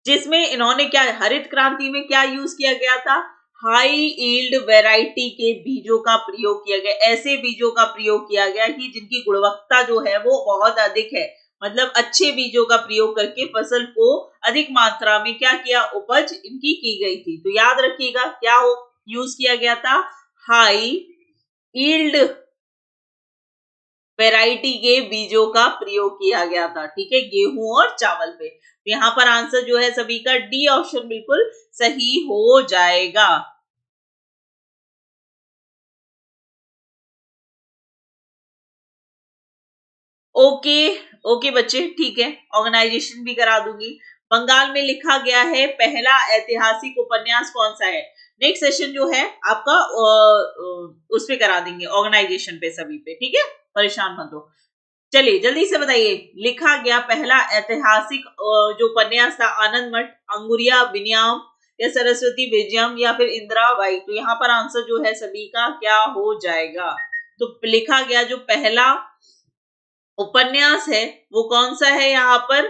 जिसमें इन्होंने क्या, हरित क्रांति में क्या यूज किया गया था? हाई ईल्ड वैरायटी के बीजों का प्रयोग किया गया। ऐसे बीजों का प्रयोग किया गया कि जिनकी गुणवत्ता जो है वो बहुत अधिक है, मतलब अच्छे बीजों का प्रयोग करके फसल को अधिक मात्रा में क्या किया? उपज इनकी की गई थी। तो याद रखिएगा क्या हो यूज किया गया था? हाई ईल्ड वैरायटी के बीजों का प्रयोग किया गया था। ठीक है, गेहूं और चावल पे। तो यहाँ पर आंसर जो है सभी का डी ऑप्शन बिल्कुल सही हो जाएगा। ओके, ओके बच्चे, ठीक है, ऑर्गेनाइजेशन भी करा दूंगी। बंगाल में लिखा गया है पहला ऐतिहासिक उपन्यास कौन सा है? नेक्स्ट सेशन जो है आपका उस पे करा देंगे, ऑर्गेनाइजेशन पे सभी पे। ठीक है, परेशान मत हो। चलिए जल्दी से बताइए, लिखा गया पहला ऐतिहासिक जो उपन्यास था, आनंद मठ, अंगुरिया बिनियाम, या सरस्वती विजयम, या फिर इंदिराबाई? तो यहाँ पर आंसर जो है सभी का क्या हो जाएगा? तो लिखा गया जो पहला उपन्यास है वो कौन सा है यहाँ पर?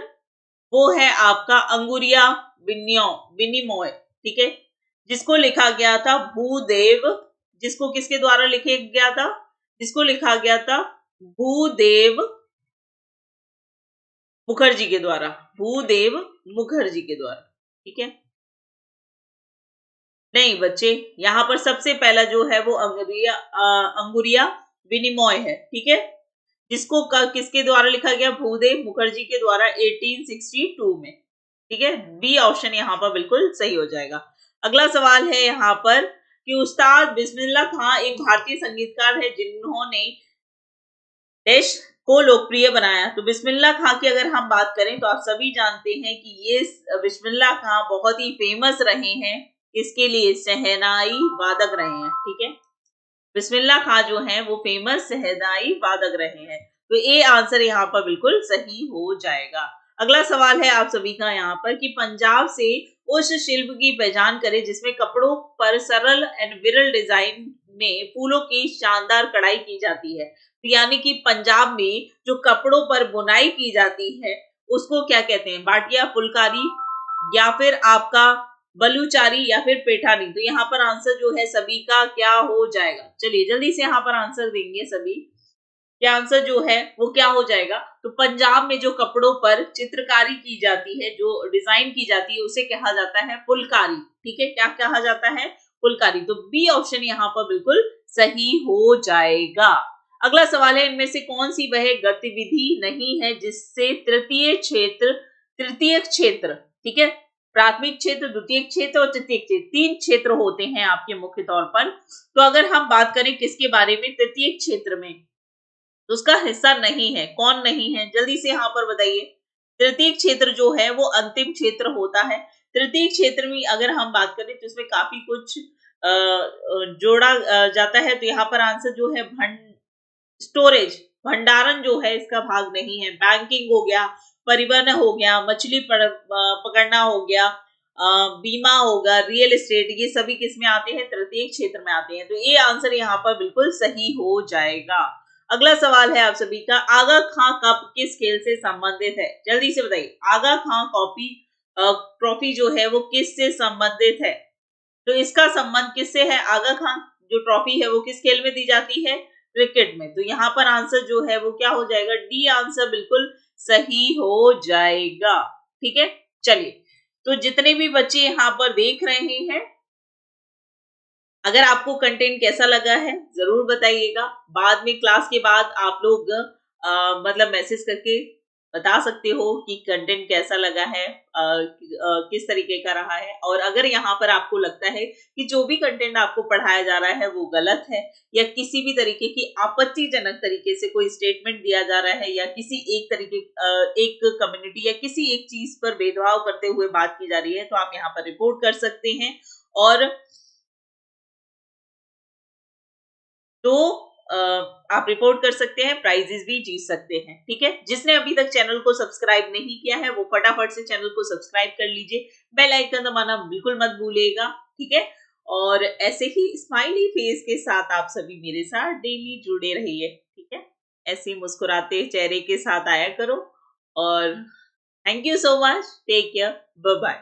वो है आपका अंगुरिया विनिमय। ठीक है, जिसको लिखा गया था भूदेव, जिसको किसके द्वारा लिखा गया था? जिसको लिखा गया था भूदेव मुखर्जी के द्वारा, भूदेव मुखर्जी के द्वारा। ठीक है, नहीं बच्चे, यहाँ पर सबसे पहला जो है वो अंगुरिया विनिमय है। ठीक है, जिसको किसके द्वारा लिखा गया, भूदेव मुखर्जी के द्वारा 1862 में। ठीक है, बी ऑप्शन यहाँ पर बिल्कुल सही हो जाएगा। अगला सवाल है यहाँ पर कि उस्ताद बिस्मिल्लाह खां एक भारतीय संगीतकार है जिन्होंने देश को लोकप्रिय बनाया। तो बिस्मिल्लाह खां की अगर हम बात करें तो आप सभी जानते हैं कि ये बिस्मिल्लाह खां बहुत ही फेमस रहे हैं, इसके लिए शहनाई वादक रहे हैं। ठीक है, बिस्मिल्लाह खां जो हैं वो फेमस शहनाई वादक रहे हैं। तो ए आंसर यहाँ पर बिल्कुल सही हो जाएगा। अगला सवाल है आप सभी का यहाँ पर कि पंजाब से उस शिल्प की पहचान करें जिसमें कपड़ों पर सरल एंड विरल डिजाइन में फूलों की शानदार कढ़ाई की जाती है। तो यानी कि पंजाब में जो कपड़ों पर बुनाई की जाती है उसको क्या कहते हैं, बाटिया, फुलकारी या फिर आपका बलूचारी या फिर पेठानी। तो यहाँ पर आंसर जो है सभी का क्या हो जाएगा, चलिए जल्दी से यहाँ पर आंसर देंगे सभी। क्या आंसर जो है वो क्या हो जाएगा, तो पंजाब में जो कपड़ों पर चित्रकारी की जाती है, जो डिजाइन की जाती है, उसे कहा जाता है फुलकारी। ठीक है, क्या कहा जाता है, फुलकारी। तो बी ऑप्शन यहाँ पर बिल्कुल सही हो जाएगा। अगला सवाल है इनमें से कौन सी वह गतिविधि नहीं है जिससे तृतीय क्षेत्र, ठीक है, प्राथमिक क्षेत्र, द्वितीय क्षेत्र और तृतीय क्षेत्र, 3 क्षेत्र होते हैं आपके मुख्य तौर पर। तो अगर हम बात करें किसके बारे में, तृतीय क्षेत्र में, तो उसका हिस्सा नहीं है। कौन नहीं है, जल्दी से यहाँ पर बताइए। तृतीय क्षेत्र जो है वो अंतिम क्षेत्र होता है। तृतीय क्षेत्र में अगर हम बात करें तो इसमें काफी कुछ जोड़ा जाता है। तो यहाँ पर आंसर जो है स्टोरेज, भंडारण जो है इसका भाग नहीं है। बैंकिंग हो गया, परिवहन हो गया, मछली पकड़ना हो गया, बीमा होगा, रियल एस्टेट, ये सभी किस में आते हैं, तृतीय क्षेत्र में आते हैं। तो ये आंसर यहाँ पर बिल्कुल सही हो जाएगा। अगला सवाल है आप सभी का, आगा खां कप किस खेल से संबंधित है, जल्दी से बताइए। आगा खां ट्रॉफी जो है वो किस से संबंधित है, तो इसका संबंध किससे है, आगा खां जो ट्रॉफी है वो किस खेल में दी जाती है, क्रिकेट में। तो यहाँ पर आंसर जो है वो क्या हो जाएगा, डी आंसर बिल्कुल सही हो जाएगा। ठीक है, चलिए, तो जितने भी बच्चे यहाँ पर देख रहे हैं, अगर आपको कंटेंट कैसा लगा है जरूर बताइएगा। बाद में क्लास के बाद आप लोग मतलब मैसेज करके बता सकते हो कि कंटेंट कैसा लगा है, किस तरीके का रहा है। और अगर यहाँ पर आपको लगता है कि जो भी कंटेंट आपको पढ़ाया जा रहा है वो गलत है, या किसी भी तरीके की आपत्तिजनक तरीके से कोई स्टेटमेंट दिया जा रहा है, या किसी एक कम्युनिटी या किसी एक चीज पर भेदभाव करते हुए बात की जा रही है, तो आप यहाँ पर रिपोर्ट कर सकते हैं। और तो आप रिपोर्ट कर सकते हैं, प्राइजेस भी जीत सकते हैं। ठीक है, जिसने अभी तक चैनल को सब्सक्राइब नहीं किया है वो फटाफट से चैनल को सब्सक्राइब कर लीजिए, बेल आइकन दबाना बिल्कुल मत भूलिएगा। ठीक है, और ऐसे ही स्माइली फेस के साथ आप सभी मेरे साथ डेली जुड़े रहिए। ठीक है, ऐसे मुस्कुराते चेहरे के साथ आया करो। और thank you so much, take care, bye bye.